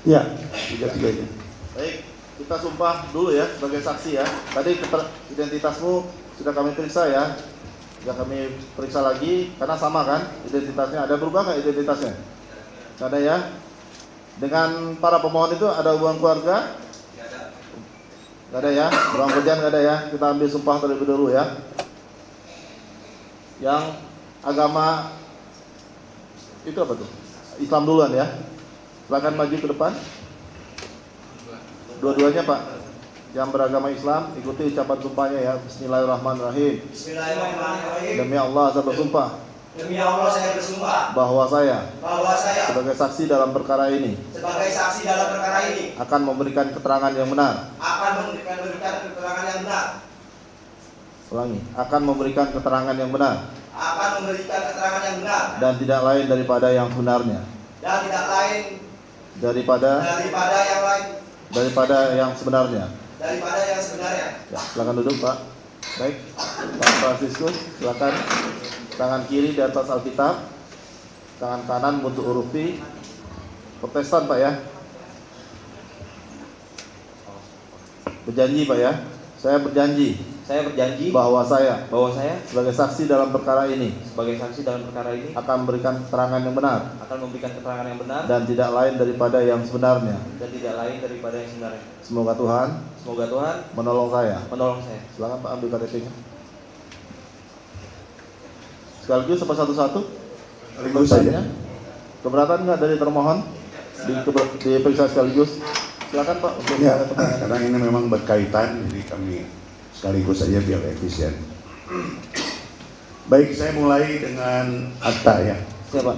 Ya, tiga-tiganya. Baik, kita sumpah dulu ya sebagai saksi ya. Tadi identitasmu sudah kami periksa ya. Sudah kami periksa lagi karena sama kan identitasnya. Ada berubah nggak identitasnya? Nggak ada ya. Dengan para pemohon itu ada hubungan keluarga? Nggak ada ya. Hubungan kerjaan nggak ada ya. Kita ambil sumpah terlebih dahulu ya. Yang agama itu apa tuh? Islam duluan ya. Silakan maju ke depan. Dua-duanya Pak. Yang beragama Islam ikuti ucapan sumpahnya ya. Bismillahirrahmanirrahim. Bismillahirrahmanirrahim. Demi Allah saya bersumpah. Demi Allah saya bersumpah Bahwa saya sebagai saksi dalam perkara ini saksi dalam perkara ini akan memberikan keterangan yang benar. akan memberikan keterangan yang benar. Ulangi. Akan memberikan keterangan yang benar. Akan memberikan keterangan yang benar. Dan tidak lain daripada yang sebenarnya. Dan tidak lain Daripada yang sebenarnya. Daripada yang sebenarnya. Ya, silakan duduk Pak. Baik, Pak Franciscus, silakan. Tangan kiri di atas Alkitab, tangan kanan untuk huruf P. Protestan Pak ya. Berjanji Pak ya. Saya berjanji bahwa saya sebagai saksi dalam perkara ini akan memberikan keterangan yang benar dan tidak lain daripada yang sebenarnya. Semoga Tuhan menolong saya. Silakan Pak ambil KTP-nya. Sekaligus apa satu-satu? Sekaligus saja. Keberatan nggak dari termohon diperiksa sekaligus? Silakan Pak. Ya, karena ini memang berkaitan, jadi kami sekaligus saja biar efisien. Baik, saya mulai dengan akta ya. Siapa?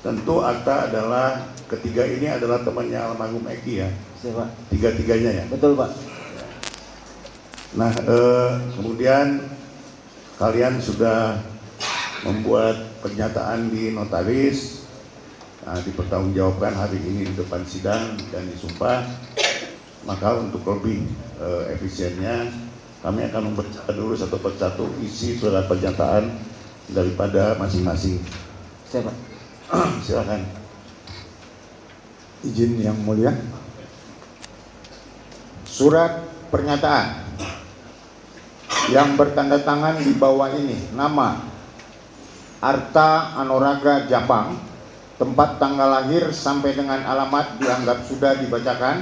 Tentu akta adalah ketiga ini adalah temannya almarhum Eki ya. Siapa? Tiga-tiganya ya. Betul Pak. Nah, kemudian kalian sudah membuat pernyataan di notaris, dipertanggungjawabkan hari ini di depan sidang dan disumpah. Maka untuk lebih efisiennya, kami akan membaca dulu satu persatu isi surat pernyataan daripada masing-masing. Siapa? Silakan. Izin yang mulia. Surat pernyataan yang bertanda tangan di bawah ini, nama Arta Anoraga Japang, tempat tanggal lahir sampai dengan alamat dianggap sudah dibacakan.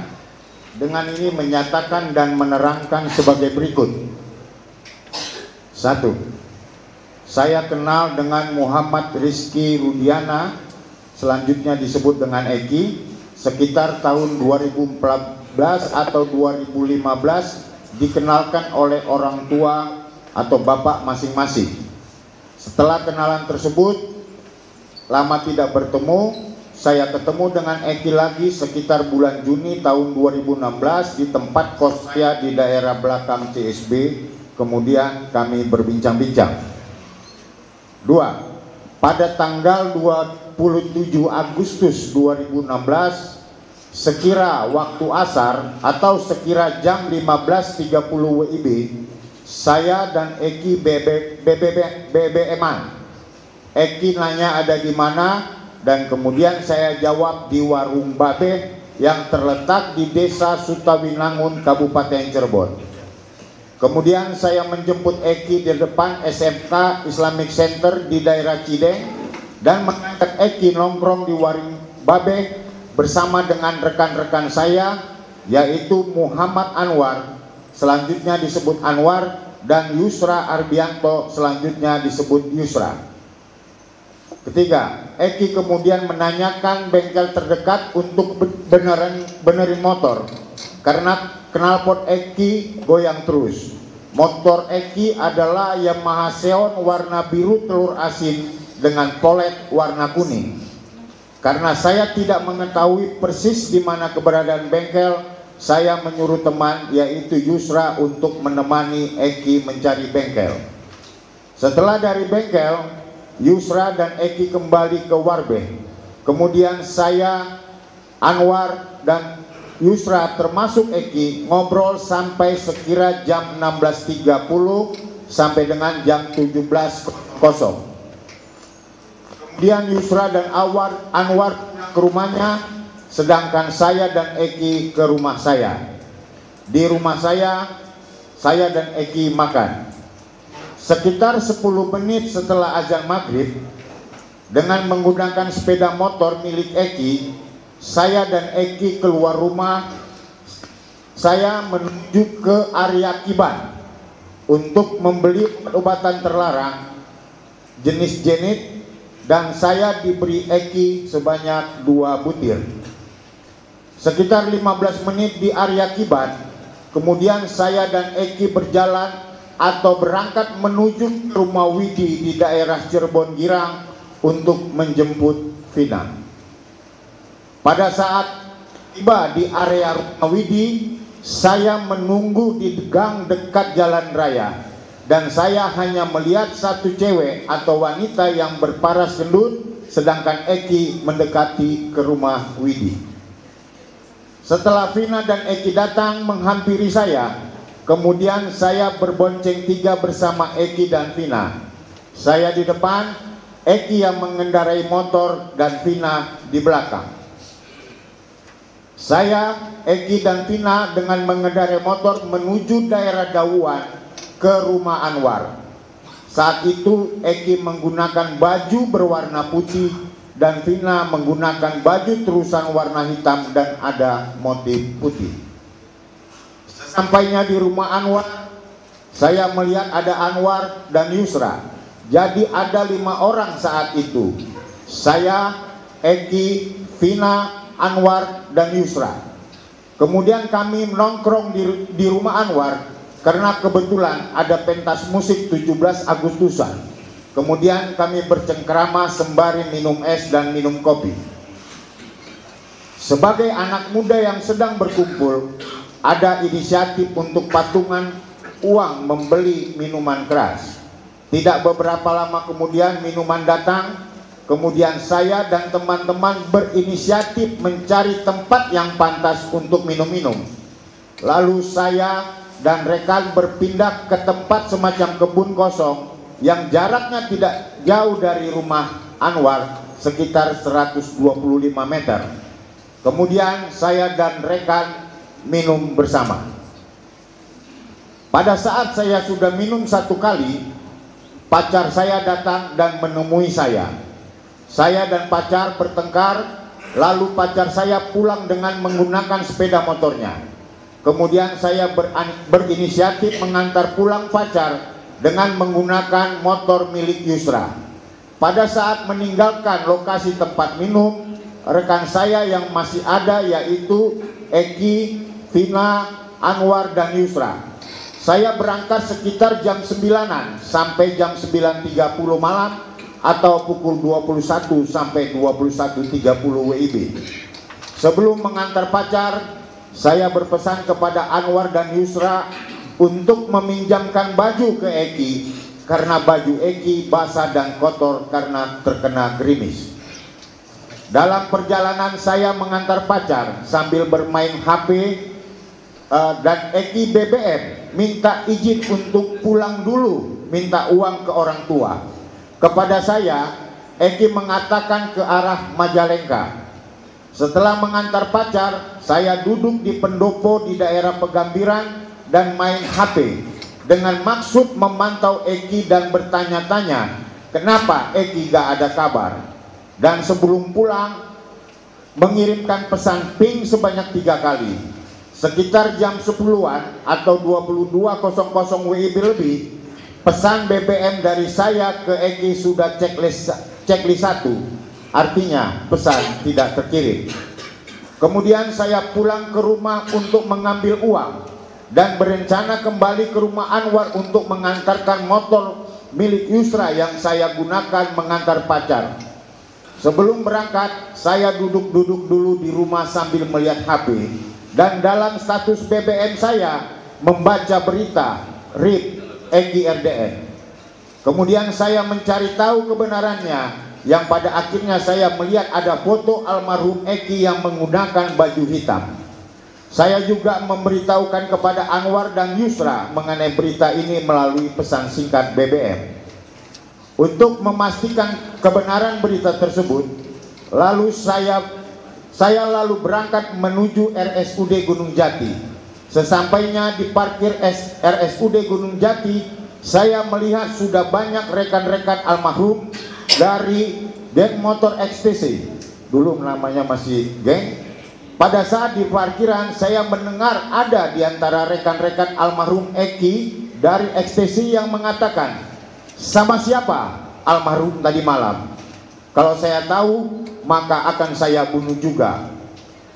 Dengan ini menyatakan dan menerangkan sebagai berikut. 1. Saya kenal dengan Muhammad Rizky Rudiana, selanjutnya disebut dengan Eki, sekitar tahun 2014 atau 2015, dikenalkan oleh orang tua atau bapak masing-masing. Setelah kenalan tersebut, lama tidak bertemu, saya ketemu dengan Eki lagi sekitar bulan Juni tahun 2016 di tempat kos saya di daerah belakang CSB. Kemudian kami berbincang-bincang. 2. Pada tanggal 27 Agustus 2016, sekira waktu asar atau sekira jam 15.30 WIB, saya dan Eki BBM-an. Eki nanya ada di mana, dan kemudian saya jawab di warung Babe yang terletak di Desa Sutawinangun, Kabupaten Cirebon. Kemudian saya menjemput Eki di depan SMK Islamic Center di daerah Cideng dan mengajak Eki nongkrong di warung Babe bersama dengan rekan-rekan saya, yaitu Muhammad Anwar, selanjutnya disebut Anwar, dan Yusra Arbianto, selanjutnya disebut Yusra. Ketiga, Eki kemudian menanyakan bengkel terdekat untuk benerin motor karena knalpot Eki goyang terus. Motor Eki adalah Yamaha Xeon warna biru telur asin dengan polet warna kuning. Karena saya tidak mengetahui persis di mana keberadaan bengkel, saya menyuruh teman yaitu Yusra untuk menemani Eki mencari bengkel. Setelah dari bengkel, Yusra dan Eki kembali ke Warbe. Kemudian saya, Anwar, dan Yusra termasuk Eki ngobrol sampai sekira jam 16.30 sampai dengan jam 17.00. Kemudian Yusra dan Anwar ke rumahnya, sedangkan saya dan Eki ke rumah saya. Di rumah saya dan Eki makan. Sekitar 10 menit setelah azan maghrib, dengan menggunakan sepeda motor milik Eki, saya dan Eki keluar rumah. Saya menuju ke area Kiban untuk membeli obat-obatan terlarang jenis Jenit, dan saya diberi Eki sebanyak 2 butir. Sekitar 15 menit di area Kiban, kemudian saya dan Eki berjalan atau berangkat menuju ke rumah Widi di daerah Cirebon Girang untuk menjemput Vina. Pada saat tiba di area rumah Widi, saya menunggu di gang dekat jalan raya, dan saya hanya melihat satu cewek atau wanita yang berparas gendut, sedangkan Eki mendekati ke rumah Widi. Setelah Vina dan Eki datang menghampiri saya, kemudian saya berbonceng 3 bersama Eki dan Vina. Saya di depan, Eki yang mengendarai motor, dan Vina di belakang. Saya, Eki dan Vina dengan mengendarai motor menuju daerah Dawuan ke rumah Anwar. Saat itu Eki menggunakan baju berwarna putih dan Vina menggunakan baju terusan warna hitam dan ada motif putih. Sampainya di rumah Anwar, saya melihat ada Anwar dan Yusra. Jadi ada 5 orang saat itu. Saya, Eki, Vina, Anwar, dan Yusra. Kemudian kami nongkrong di rumah Anwar karena kebetulan ada pentas musik 17 Agustusan. Kemudian kami bercengkrama sembari minum es dan minum kopi. Sebagai anak muda yang sedang berkumpul, ada inisiatif untuk patungan uang membeli minuman keras. Tidak beberapa lama kemudian minuman datang. Kemudian saya dan teman-teman berinisiatif mencari tempat yang pantas untuk minum-minum. Lalu saya dan rekan berpindah ke tempat semacam kebun kosong yang jaraknya tidak jauh dari rumah Anwar, sekitar 125 meter. Kemudian saya dan rekan minum bersama. Pada saat saya sudah minum 1 kali, pacar saya datang dan menemui saya. Saya dan pacar bertengkar, lalu pacar saya pulang dengan menggunakan sepeda motornya. Kemudian saya berinisiatif mengantar pulang pacar dengan menggunakan motor milik Yusra. Pada saat meninggalkan lokasi tempat minum, rekan saya yang masih ada yaitu Eki, Vina, Anwar, dan Yusra. Saya berangkat sekitar jam 9-an sampai jam 9.30 malam atau pukul 21 sampai 21.30 WIB. Sebelum mengantar pacar, saya berpesan kepada Anwar dan Yusra untuk meminjamkan baju ke Eki karena baju Eki basah dan kotor karena terkena gerimis. Dalam perjalanan saya mengantar pacar sambil bermain HP, dan Eki BBM minta izin untuk pulang dulu, minta uang ke orang tua. Kepada saya, Eki mengatakan ke arah Majalengka. Setelah mengantar pacar, saya duduk di pendopo di daerah Pegambiran dan main HP dengan maksud memantau Eki dan bertanya-tanya kenapa Eki gak ada kabar. Dan sebelum pulang, mengirimkan pesan ping sebanyak 3 kali. Sekitar jam 10-an atau 22.00 WIB lebih, pesan BBM dari saya ke Eki sudah checklist 1, artinya pesan tidak terkirim. Kemudian saya pulang ke rumah untuk mengambil uang dan berencana kembali ke rumah Anwar untuk mengantarkan motor milik Yusra yang saya gunakan mengantar pacar. Sebelum berangkat, saya duduk-duduk dulu di rumah sambil melihat HP, dan dalam status BBM saya membaca berita RIP Eki RDN. Kemudian saya mencari tahu kebenarannya, yang pada akhirnya saya melihat ada foto almarhum Eki yang menggunakan baju hitam. Saya juga memberitahukan kepada Anwar dan Yusra mengenai berita ini melalui pesan singkat BBM. Untuk memastikan kebenaran berita tersebut, lalu saya lalu berangkat menuju RSUD Gunung Jati. Sesampainya di parkir RSUD Gunung Jati, saya melihat sudah banyak rekan-rekan almarhum dari geng motor XTC. Dulu namanya masih geng. Pada saat di parkiran, saya mendengar ada di antara rekan-rekan almarhum Eki dari XTC yang mengatakan, "Sama siapa almarhum tadi malam? Kalau saya tahu, maka akan saya bunuh juga."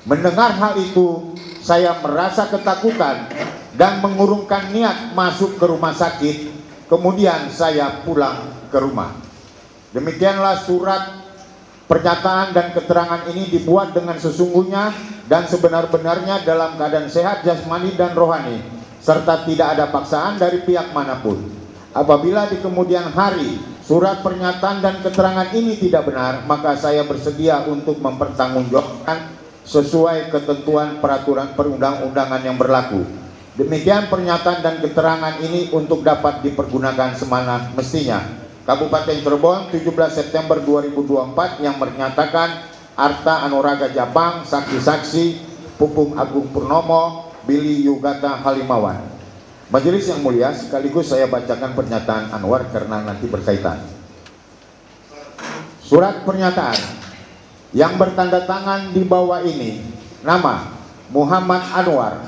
Mendengar hal itu, saya merasa ketakutan dan mengurungkan niat masuk ke rumah sakit. Kemudian saya pulang ke rumah. Demikianlah surat pernyataan dan keterangan ini dibuat dengan sesungguhnya dan sebenar-benarnya dalam keadaan sehat jasmani dan rohani, serta tidak ada paksaan dari pihak manapun. Apabila di kemudian hari surat pernyataan dan keterangan ini tidak benar, maka saya bersedia untuk mempertanggungjawabkan sesuai ketentuan peraturan perundang-undangan yang berlaku. Demikian pernyataan dan keterangan ini untuk dapat dipergunakan semana mestinya. Kabupaten Cirebon, 17 September 2024, yang menyatakan Arta Anuraga Japang, saksi-saksi Pupung Agung Purnomo, Billy Yugata Halimawan. Majelis yang mulia, sekaligus saya bacakan pernyataan Anwar karena nanti berkaitan. Surat pernyataan yang bertanda tangan di bawah ini, nama Muhammad Anwar,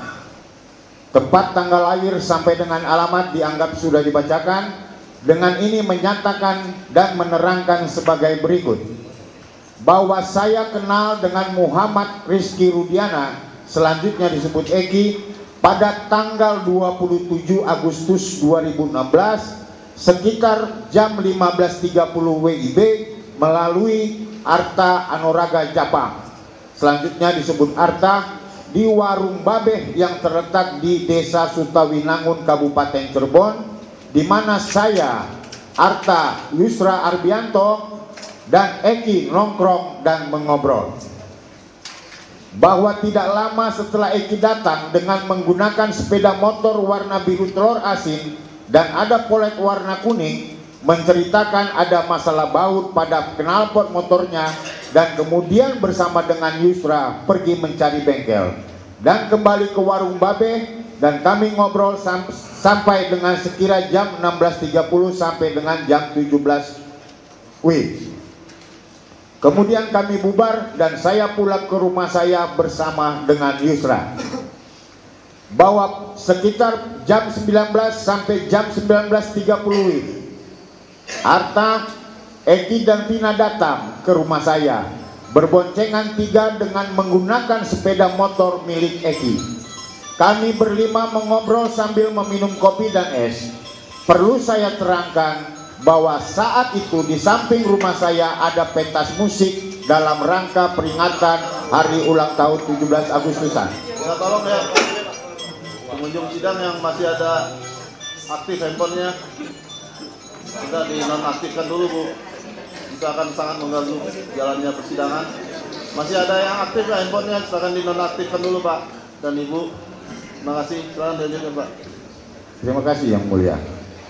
tempat tanggal lahir sampai dengan alamat dianggap sudah dibacakan. Dengan ini menyatakan dan menerangkan sebagai berikut, bahwa saya kenal dengan Muhammad Rizky Rudiana, selanjutnya disebut Eki, pada tanggal 27 Agustus 2016 sekitar jam 15.30 WIB melalui Arta Anuraga Japang, selanjutnya disebut Arta, di warung Babeh yang terletak di Desa Sutawinangun, Kabupaten Cirebon, di mana saya, Arta Yusra Arbianto, dan Eki nongkrong dan mengobrol. Bahwa tidak lama setelah Eki datang dengan menggunakan sepeda motor warna biru telur asin dan ada polet warna kuning, menceritakan ada masalah baut pada knalpot motornya, dan kemudian bersama dengan Yusra pergi mencari bengkel dan kembali ke warung Babeh, dan kami ngobrol sampai dengan sekira jam 16.30 sampai dengan jam 17 WIB. Kemudian kami bubar dan saya pulang ke rumah saya bersama dengan Yusra. Bahwa sekitar jam 19 sampai jam 19.30 WIB, Arta, Eki dan Tina datang ke rumah saya berboncengan tiga dengan menggunakan sepeda motor milik Eki. Kami berlima mengobrol sambil meminum kopi dan es. Perlu saya terangkan bahwa saat itu di samping rumah saya ada pentas musik dalam rangka peringatan hari ulang tahun 17 Agustusan. Ya, tolong ya pengunjung sidang yang masih ada aktif handphonenya, kita dinonaktifkan dulu, Bu. Itu akan sangat mengganggu jalannya persidangan. Masih ada yang aktif ya handphonenya, silakan dinonaktifkan dulu, Pak dan Ibu. Terima kasih, silakan dilanjutkan, Pak. Terima kasih yang mulia.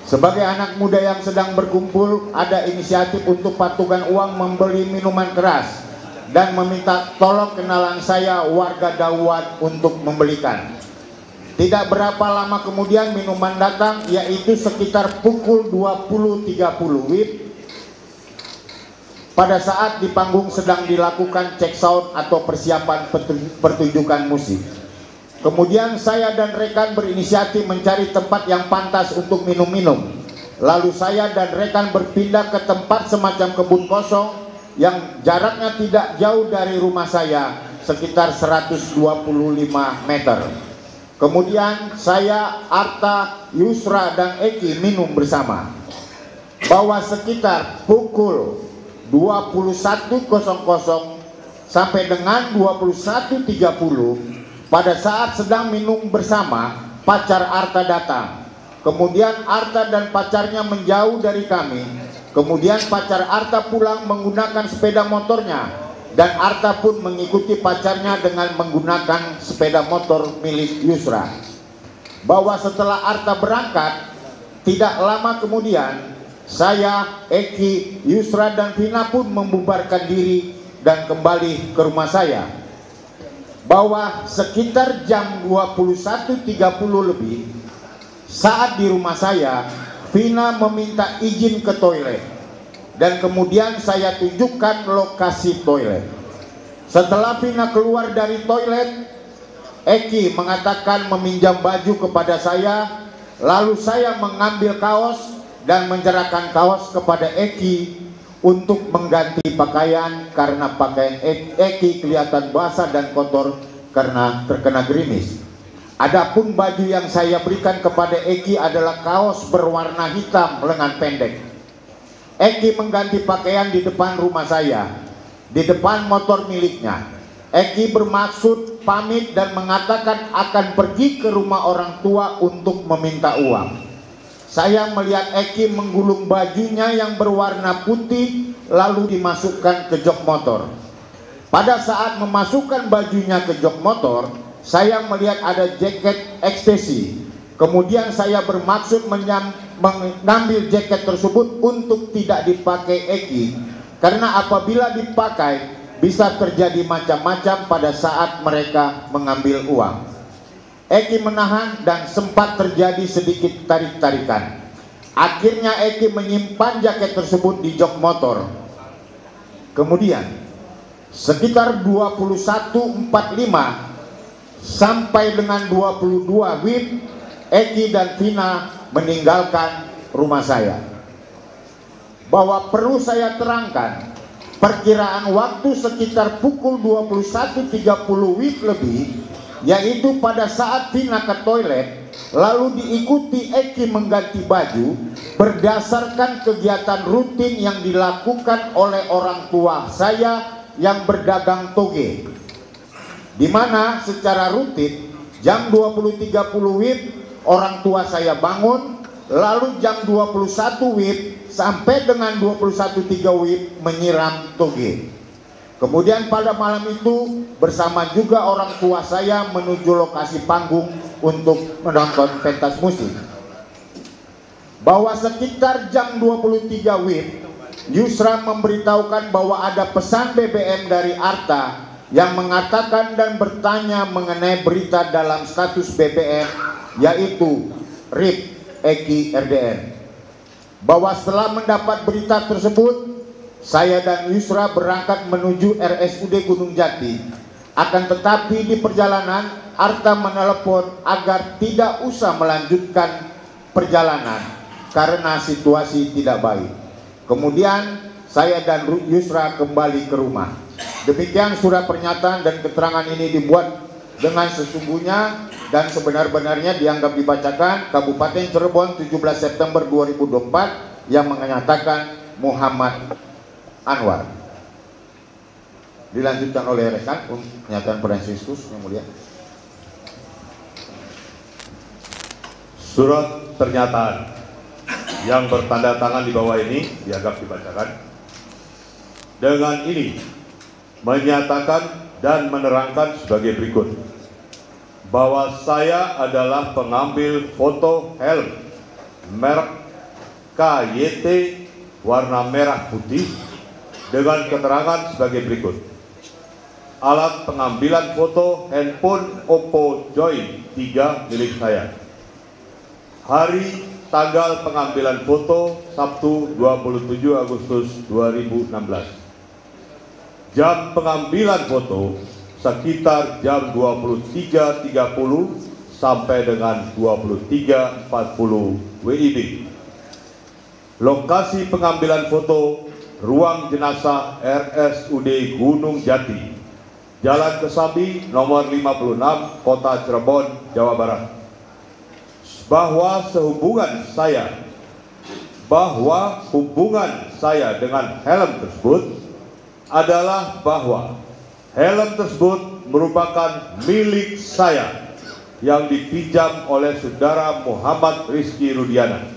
Sebagai anak muda yang sedang berkumpul, ada inisiatif untuk patungan uang membeli minuman keras dan meminta tolong kenalan saya warga Dawat untuk membelikan. Tidak berapa lama kemudian minuman datang, yaitu sekitar pukul 20.30 WIB. Pada saat di panggung sedang dilakukan cek sound atau persiapan pertunjukan musik. Kemudian saya dan rekan berinisiatif mencari tempat yang pantas untuk minum-minum. Lalu saya dan rekan berpindah ke tempat semacam kebun kosong yang jaraknya tidak jauh dari rumah saya, sekitar 125 meter. Kemudian saya, Arta, Yusra, dan Eki minum bersama. Bahwa sekitar pukul 21.00 sampai dengan 21.30 pada saat sedang minum bersama, pacar Arta datang. Kemudian Arta dan pacarnya menjauh dari kami. Kemudian pacar Arta pulang menggunakan sepeda motornya dan Arta pun mengikuti pacarnya dengan menggunakan sepeda motor milik Yusra. Bahwa setelah Arta berangkat, tidak lama kemudian saya, Eki, Yusra dan Vina pun membubarkan diri dan kembali ke rumah saya. Bahwa sekitar jam 21.30 lebih, saat di rumah saya, Vina meminta izin ke toilet dan kemudian saya tunjukkan lokasi toilet. Setelah Vina keluar dari toilet, Eki mengatakan meminjam baju kepada saya, lalu saya mengambil kaos dan menyerahkan kaos kepada Eki untuk mengganti pakaian karena pakaian Eki kelihatan basah dan kotor karena terkena gerimis. Adapun baju yang saya berikan kepada Eki adalah kaos berwarna hitam lengan pendek. Eki mengganti pakaian di depan rumah saya, di depan motor miliknya. Eki bermaksud pamit dan mengatakan akan pergi ke rumah orang tua untuk meminta uang. Saya melihat Eki menggulung bajunya yang berwarna putih lalu dimasukkan ke jok motor. Pada saat memasukkan bajunya ke jok motor, saya melihat ada jaket ekstasi. Kemudian saya bermaksud mengambil jaket tersebut untuk tidak dipakai Eki, karena apabila dipakai bisa terjadi macam-macam pada saat mereka mengambil uang. Eki menahan dan sempat terjadi sedikit tarik-tarikan. Akhirnya Eki menyimpan jaket tersebut di jok motor. Kemudian sekitar 21.45 sampai dengan 22 WIB, Eki dan Vina meninggalkan rumah saya. Bahwa perlu saya terangkan, perkiraan waktu sekitar pukul 21.30 WIB lebih, yaitu pada saat Vina ke toilet lalu diikuti Eki mengganti baju, berdasarkan kegiatan rutin yang dilakukan oleh orang tua saya yang berdagang toge, di mana secara rutin jam 20.30 WIB orang tua saya bangun, lalu jam 21 WIB sampai dengan 21.03 WIB menyiram toge. Kemudian pada malam itu bersama juga orang tua saya menuju lokasi panggung untuk menonton pentas musik. Bahwa sekitar jam 23 WIB, Yusra memberitahukan bahwa ada pesan BBM dari Arta yang mengatakan dan bertanya mengenai berita dalam status BBM, yaitu RIP Eki RDN. Bahwa setelah mendapat berita tersebut, saya dan Yusra berangkat menuju RSUD Gunung Jati. Akan tetapi di perjalanan Arta menelepon agar tidak usah melanjutkan perjalanan karena situasi tidak baik. Kemudian saya dan Yusra kembali ke rumah. Demikian surat pernyataan dan keterangan ini dibuat dengan sesungguhnya dan sebenar-benarnya dianggap dibacakan Kabupaten Cirebon 17 September 2024 yang menyatakan Muhammad Anwar. Dilanjutkan oleh rekan untuk pernyataan Franciscus yang mulia. Surat pernyataan yang bertanda tangan di bawah ini dianggap dibacakan. Dengan ini menyatakan dan menerangkan sebagai berikut, bahwa saya adalah pengambil foto helm merek KYT warna merah putih dengan keterangan sebagai berikut. Alat pengambilan foto handphone Oppo Joy 3 milik saya. Hari tanggal pengambilan foto Sabtu 27 Agustus 2016. Jam pengambilan foto sekitar jam 23.30 sampai dengan 23.40 WIB. Lokasi pengambilan foto ruang jenazah RSUD Gunung Jati, Jalan Kesambi nomor 56, Kota Cirebon, Jawa Barat. Bahwa hubungan saya dengan helm tersebut adalah bahwa helm tersebut merupakan milik saya yang dipinjam oleh saudara Muhammad Rizky Rudiana.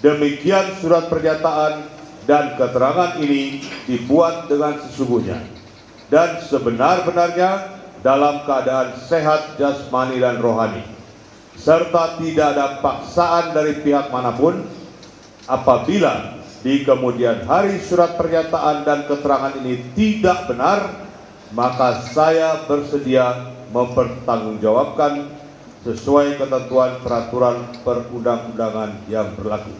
Demikian surat pernyataan dan keterangan ini dibuat dengan sesungguhnya. dan sebenar-benarnya dalam keadaan sehat jasmani dan rohani, serta tidak ada paksaan dari pihak manapun. Apabila di kemudian hari surat pernyataan dan keterangan ini tidak benar, maka saya bersedia mempertanggungjawabkan sesuai ketentuan peraturan perundang-undangan yang berlaku.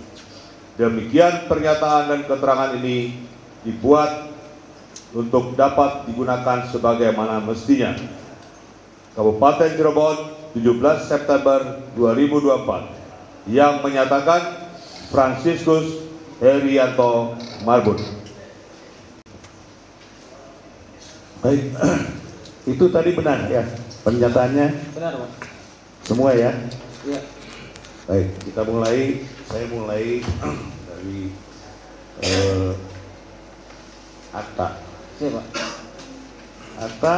Demikian pernyataan dan keterangan ini dibuat untuk dapat digunakan sebagaimana mestinya. Kabupaten Cirebon, 17 September 2024, yang menyatakan Fransiskus Herianto Marbun. Baik, itu tadi benar ya pernyataannya? Benar, Pak. Semua ya? Iya. Baik, kita mulai. Saya mulai dari Atta. Siapa? Atta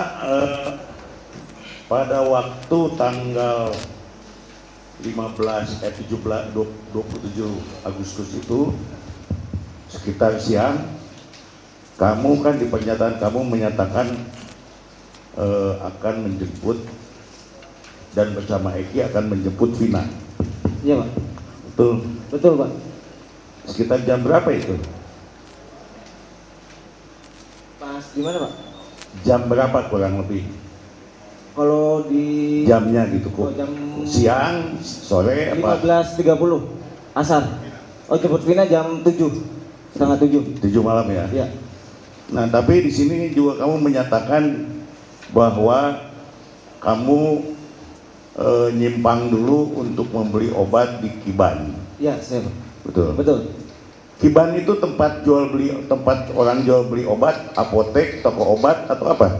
pada waktu tanggal 27 Agustus itu sekitar siang, kamu kan di pernyataan kamu menyatakan akan menjemput dan bersama Eki akan menjemput Vina. Iya, Pak. Betul. Betul, Pak. Sekitar jam berapa itu? Pas di mana, Pak? Jam berapa kurang lebih? Kalau di Jamnya gitu kok. Oh, jam Siang, sore apa? 15.30 asar. Oh, jemput Vina jam 7:30. 7 malam ya. Iya. Nah, tapi di sini juga kamu menyatakan bahwa kamu nyimpang dulu untuk membeli obat di Kiban. Iya, saya, Pak. Betul. Betul. Kiban itu tempat orang jual beli obat, apotek, toko obat atau apa?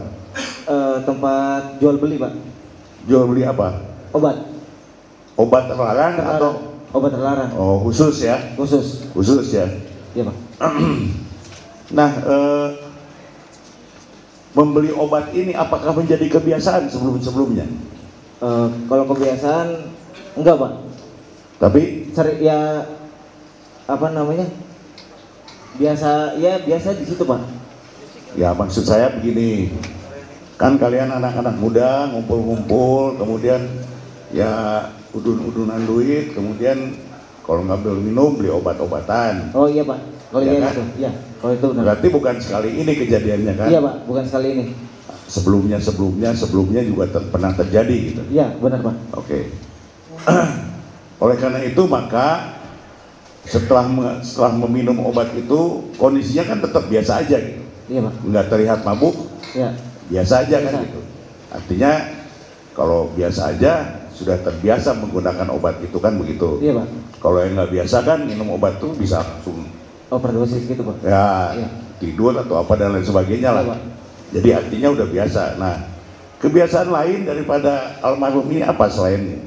Tempat jual beli, Pak. Jual beli apa? Obat. Obat terlarang atau? Obat terlarang. Oh, khusus ya? Khusus. Khusus ya. Iya, Pak. Nah, membeli obat ini apakah menjadi kebiasaan sebelumnya? Kalau kebiasaan enggak, Pak. Tapi Sering ya, apa namanya? Biasa di situ, Pak. ya maksud saya begini, kan kalian anak-anak muda ngumpul-ngumpul, kemudian ya udun-udunan duit, kemudian kalau nggak beli minum beli obat-obatan. Oh iya, Pak. Kalau Ya iya kan? itu. Iya, kalau itu benar. Berarti bukan sekali ini kejadiannya kan? Iya, Pak, bukan sekali ini. Sebelumnya juga pernah terjadi gitu. Iya, benar, Pak. Oke. Oleh karena itu maka setelah meminum obat itu kondisinya kan tetap biasa aja gitu. Iya, Pak. Nggak terlihat mabuk, Iya. biasa aja kan Biasa. gitu. Artinya kalau biasa aja sudah terbiasa menggunakan obat itu kan begitu. Iya, Pak. Kalau yang nggak biasa kan minum obat tuh bisa langsung Overdosis gitu, Pak. ya Iya. tidur atau apa dan lain sebagainya lah. Iya, Pak. Jadi artinya udah biasa. Nah, kebiasaan lain daripada almarhum ini apa selain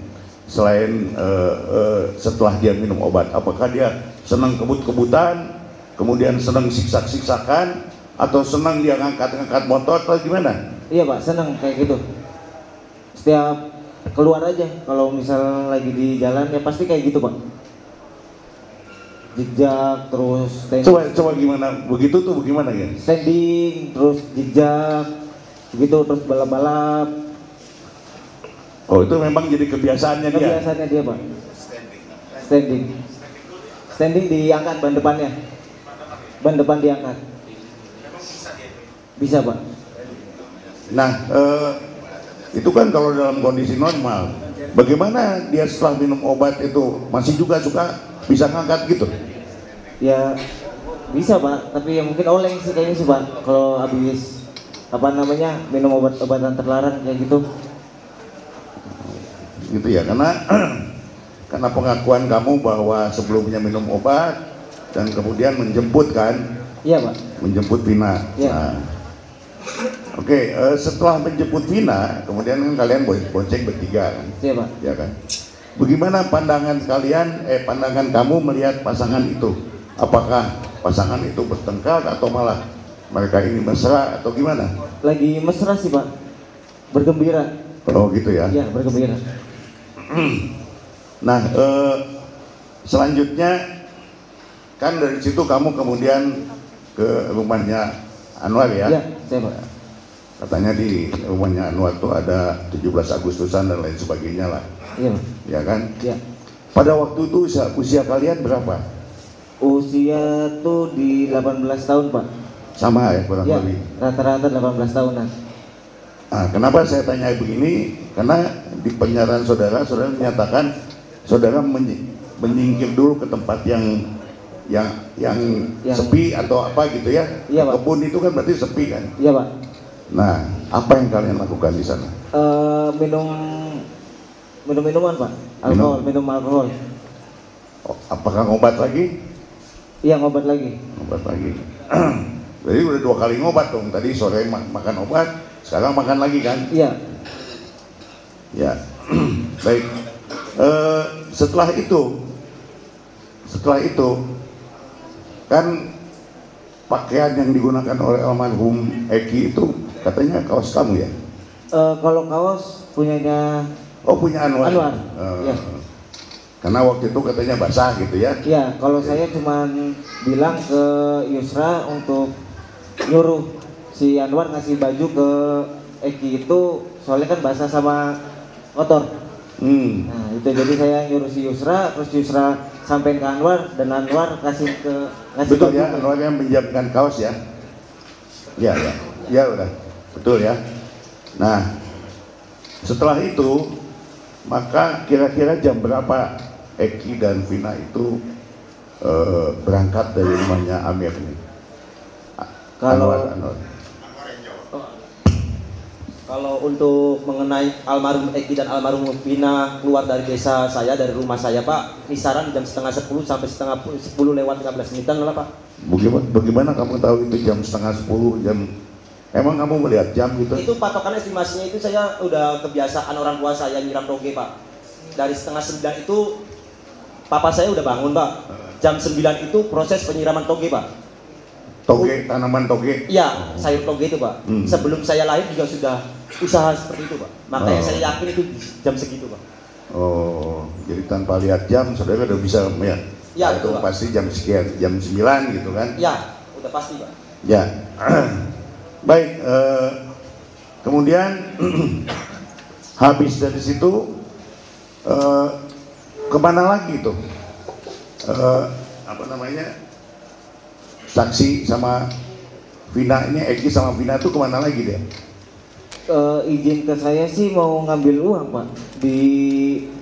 setelah dia minum obat? Apakah dia senang kebut-kebutan, kemudian senang siksak-siksakan, atau senang dia ngangkat-ngangkat motor atau gimana? Iya, Pak, senang kayak gitu. Setiap keluar aja, kalau misal lagi di jalan ya pasti kayak gitu, Pak. Jejak terus Coba gimana? Begitu tuh bagaimana ya? standing terus jejak begitu terus balap-balap. Oh, itu memang jadi kebiasaannya dia. Kebiasaannya dia, Pak. Standing diangkat ban depannya. Ban depan diangkat. Bisa, Pak. Nah, itu kan kalau dalam kondisi normal. Bagaimana dia setelah minum obat itu masih juga suka bisa ngangkat gitu? Ya bisa, Pak, tapi ya mungkin oleng sih kayaknya sih, Pak, kalau habis apa namanya minum obat-obatan terlarang kayak gitu. Gitu ya, karena pengakuan kamu bahwa sebelumnya minum obat dan kemudian menjemput kan? Iya, Pak. Menjemput Vina. Iya. Nah, oke, setelah menjemput Vina, kemudian kan kalian bonceng bertiga kan? Iya, Pak. Ya kan? Bagaimana pandangan kamu melihat pasangan itu? Apakah pasangan itu bertengkar atau malah mereka ini mesra atau gimana? Lagi mesra sih, Pak. Bergembira. Oh gitu ya. Iya, bergembira. Nah, selanjutnya kan dari situ kamu kemudian ke rumahnya Anwar ya? Iya, saya, Pak. Katanya di rumahnya Anwar tuh ada 17 Agustusan dan lain sebagainya lah. Iya, Pak. Ya kan? Iya. Pada waktu itu usia kalian berapa? Usia tuh di 18 tahun, Pak. Sama ya kurang Ya, lebih. rata-rata 18 tahunan. Nah, kenapa saya tanya begini? Karena di penjelasan saudara menyatakan saudara menyingkir dulu ke tempat yang sepi atau apa gitu ya. Iya, Pak. Kebun itu kan berarti sepi kan. Iya, Pak. Nah, apa yang kalian lakukan di sana? Minuman, Pak. Minum alkohol. Oh, apakah ngobat lagi? Iya, ngobat lagi. Ngobat lagi. Jadi udah 2 kali ngobat dong. Tadi sore makan obat, sekarang makan lagi kan? Iya. Ya. Baik. Setelah itu kan pakaian yang digunakan oleh almarhum Eki itu katanya kaos kamu ya? Kalau kaos punyanya Oh, punya Anwar. Iya. Karena waktu itu katanya basah gitu ya? Iya, kalau saya cuman bilang ke Yusra untuk nyuruh si Anwar ngasih baju ke Eki itu soalnya kan basah sama kotor. Nah itu jadi saya nyuruh si Yusra, terus Yusra sampein ke Anwar dan Anwar ngasih Betul baju ya, Anwar yang menyiapkan kaos ya? Ya udah, betul ya. Nah, setelah itu maka kira-kira jam berapa Eki dan Vina itu berangkat dari rumahnya Amir ini? Kalau untuk mengenai almarhum Eki dan almarhum Vina keluar dari desa saya, dari rumah saya, Pak, kisaran jam setengah 10 sampai setengah 10 lewat 15 menitan lah, Pak. Bagaimana kamu tahu itu jam setengah 10 jam? Emang kamu melihat jam gitu? Itu patokan estimasinya itu saya udah kebiasaan orang tua saya nyiram toge, Pak. Dari setengah 9 itu papa saya udah bangun, Pak. Jam 9 itu proses penyiraman toge, Pak. Toge, tanaman toge? Iya, sayur toge itu, Pak. Sebelum saya lahir juga sudah usaha seperti itu, Pak. Makanya saya yakin itu jam segitu, Pak. Oh, jadi tanpa lihat jam saudara udah bisa melihat? Ya, itu betul, Pak. pasti jam sekian, jam 9 gitu kan? Ya, udah pasti, Pak. Ya. Baik, kemudian habis dari situ kemana lagi tuh? Apa namanya? Saksi sama Vina ini, Eki sama Vina tuh kemana lagi dia? Izin ke saya sih mau ngambil uang, Pak. Di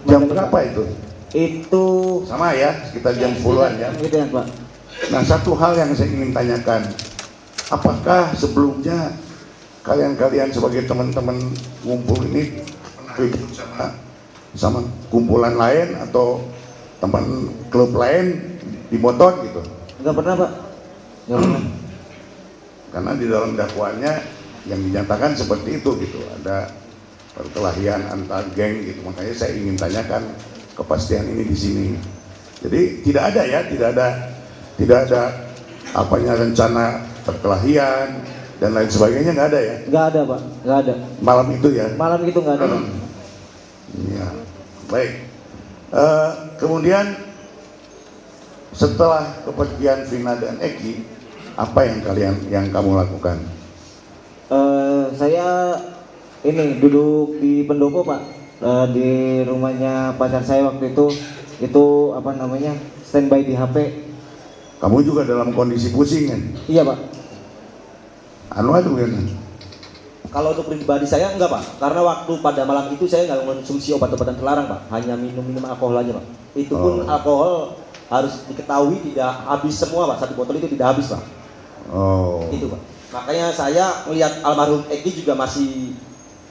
Jam berapa itu? Itu Sama ya, sekitar jam 10-an ya. Gitu ya, Pak. Nah, satu hal yang saya ingin tanyakan, apakah sebelumnya kalian sebagai teman-teman ngumpul ini pernah ribut sama kumpulan lain atau teman klub lain di motor gitu? Enggak pernah, Pak. Enggak pernah. Karena di dalam dakwaannya yang dinyatakan seperti itu gitu, ada perkelahian antar geng gitu. Makanya saya ingin tanyakan kepastian ini di sini. Jadi tidak ada apanya rencana perkelahian dan lain sebagainya, nggak ada ya? Nggak ada, Pak. Nggak ada. Malam itu ya? Malam itu nggak ada, Pak. Ya, baik. Kemudian setelah kepergian Vina dan Eki, apa yang kamu lakukan? Saya ini duduk di pendopo, Pak. Di rumahnya pacar saya waktu itu apa namanya, standby di HP. Kamu juga dalam kondisi pusing kan? Iya, Pak. Anwar gimana? Kalau untuk pribadi saya enggak, Pak. Karena waktu pada malam itu saya nggak mengonsumsi obat-obatan terlarang, Pak. Hanya minum alkohol aja, Pak. Itu pun alkohol harus diketahui tidak habis semua, Pak. Satu botol itu tidak habis, Pak. Oh. Itu, Pak. Makanya saya melihat almarhum Eki juga masih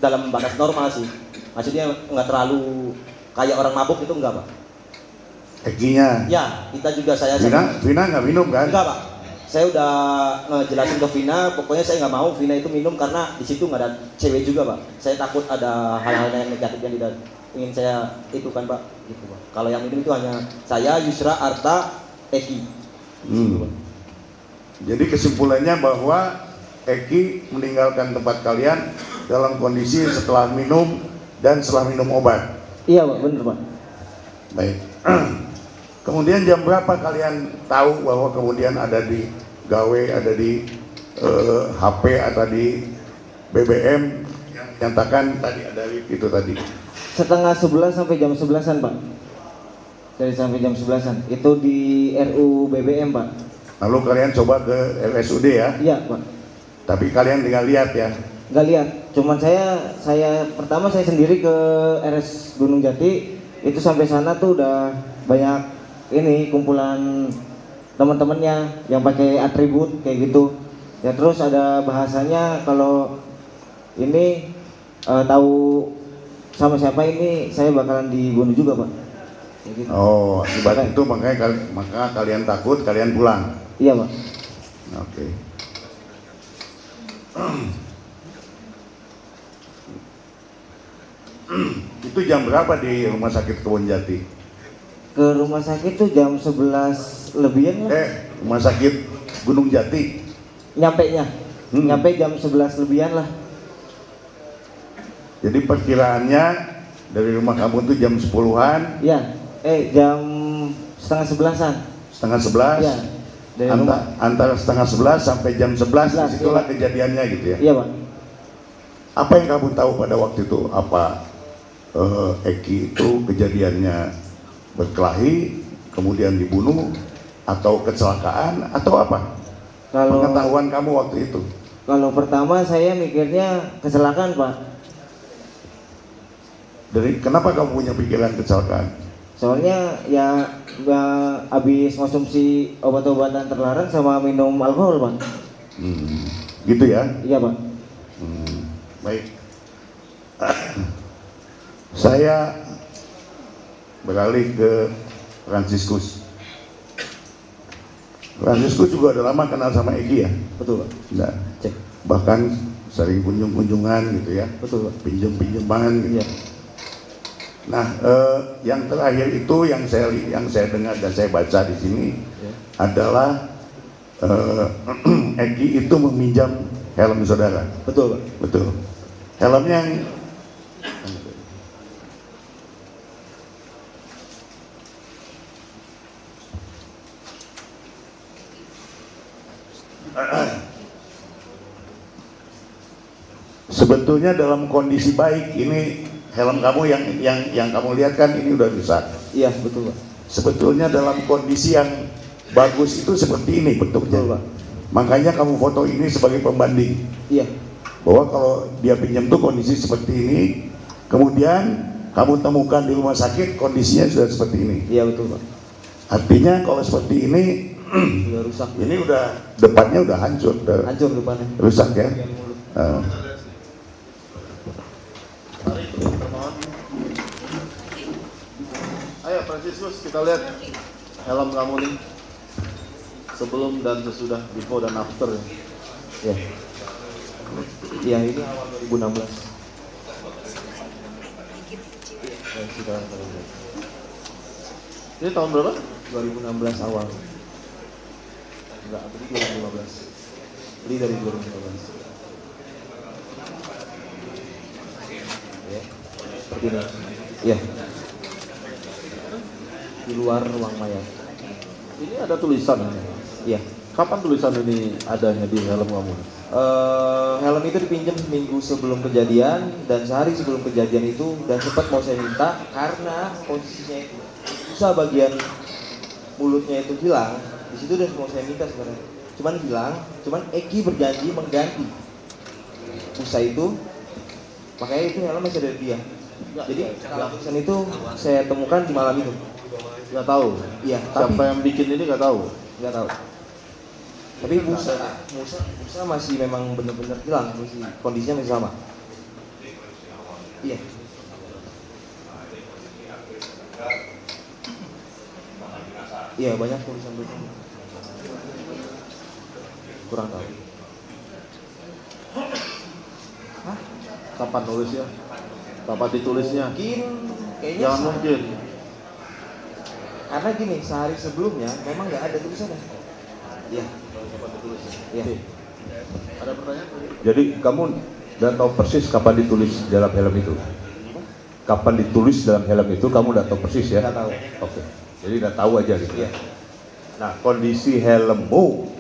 dalam batas normal sih. Maksudnya nggak terlalu kayak orang mabuk, itu enggak, Pak. Ekinya? Ya, kita juga Vina nggak minum kan? Enggak, Pak. Saya udah ngejelasin ke Vina, pokoknya saya nggak mau Vina itu minum karena di situ nggak ada cewek juga, Pak. Saya takut ada hal-hal yang negatif yang tidak ingin saya itu kan, Pak. Gitu, Pak. Kalau yang minum itu hanya saya, Yusra, Arta, Eki. Gitu, Pak. Jadi kesimpulannya bahwa Eki meninggalkan tempat kalian dalam kondisi setelah minum dan setelah minum obat. Iya, Pak, bener, Pak. Baik. Kemudian jam berapa kalian tahu bahwa kemudian ada di gawe, ada di HP atau di BBM yang menyatakan tadi ada lift itu tadi. Setengah 11 sampai jam 11-an Pak. Dari sampai jam 11-an. Itu di RU BBM Pak. Lalu kalian coba ke RSUD ya? Iya Pak. Tapi kalian tinggal lihat ya? Nggak lihat. Cuman saya pertama saya sendiri ke RS Gunung Jati. Itu sampai sana tuh udah banyak ini kumpulan teman-temannya yang pakai atribut kayak gitu. Ya terus ada bahasanya kalau ini tahu sama siapa ini saya bakalan dibunuh juga Pak. Kayak gitu. Oh, akibat itu maka kalian takut, kalian pulang. Iya Pak. Oke. Itu jam berapa di rumah sakit Kebon Jati? Ke rumah sakit tuh jam 11 lebihan lah. Rumah sakit Gunung Jati. Nyampe jam 11 lebihan lah. Jadi perkiraannya dari rumah kamu tuh jam 10-an. Iya. Jam setengah 11-an. Setengah 11. Iya. Dari rumah. Antara setengah 11 sampai jam 11 disitulah iya. kejadiannya gitu ya. Iya Pak. Apa yang kamu tahu pada waktu itu? Apa Eki itu kejadiannya berkelahi, kemudian dibunuh, atau kecelakaan, atau apa? Kalau pengetahuan kamu waktu itu? Kalau pertama saya mikirnya kecelakaan Pak. Kenapa kamu punya pikiran kecelakaan? Soalnya ya habis konsumsi obat-obatan terlarang sama minum alkohol Pak. Gitu ya? Iya Pak. Baik. Saya beralih ke Fransiskus. Fransiskus juga udah lama kenal sama Eki ya? Betul Pak. Nah, bahkan sering kunjungan gitu ya? Betul Pak. Pinjem-pinjeman gitu. Iya. Nah, yang terakhir itu yang saya dengar dan saya baca di sini adalah Eki itu meminjam helm saudara. Betul Pak. Betul. Helmnya yang sebetulnya dalam kondisi baik. Ini helm kamu yang kamu lihat kan ini udah rusak. Iya betul Pak. Sebetulnya dalam kondisi yang bagus itu seperti ini bentuknya. Betul Pak. Makanya kamu foto ini sebagai pembanding. Iya. Bahwa kalau dia pinjam tuh kondisi seperti ini, kemudian kamu temukan di rumah sakit kondisinya sudah seperti ini. Iya betul Pak. Artinya kalau seperti ini Udah rusak. ini udah depannya udah hancur, Hancur depannya. rusak ya. Ayo Fransiskus, kita lihat helm kamu nih sebelum dan sesudah, before dan after. Ya. Iya ini awal 2016. Ini tahun berapa? 2016 awal. Enggak, tadi 2015. Beli dari 2015. Ya, seperti ini. Iya. Di luar ruang mayat. Ini ada tulisan. Iya. Kapan tulisan ini adanya di helm kamu? Helm itu dipinjam seminggu sebelum kejadian dan sehari sebelum kejadian itu, dan sempat mau saya minta karena posisinya itu susah, bagian mulutnya itu hilang. Di situ udah mau saya minta sebenarnya, cuman hilang. Cuman Eki berjanji mengganti busa itu, makanya itu helm masih ada di dia. Jadi tulisan itu saya temukan di malam itu. Nggak tahu. Iya. Siapa yang bikin ini nggak tahu. Nggak tahu. Tapi busa masih memang benar-benar hilang, masih kondisinya masih sama. Iya. Iya, banyak tulisan-tulisan. Kurang tahu. Hah? Kapan nulisnya? Kapan ditulisnya? Mungkin kayaknya Jangan mungkin. karena gini, sehari sebelumnya memang nggak ada tulisannya. Iya. Iya. Ada pertanyaan? Jadi kamu udah tahu persis kapan ditulis dalam helm itu? Kapan ditulis dalam helm itu kamu udah tahu persis ya? Nggak tahu. Oke. Jadi udah tahu aja gitu ya. Iya. Nah, kondisi helmmu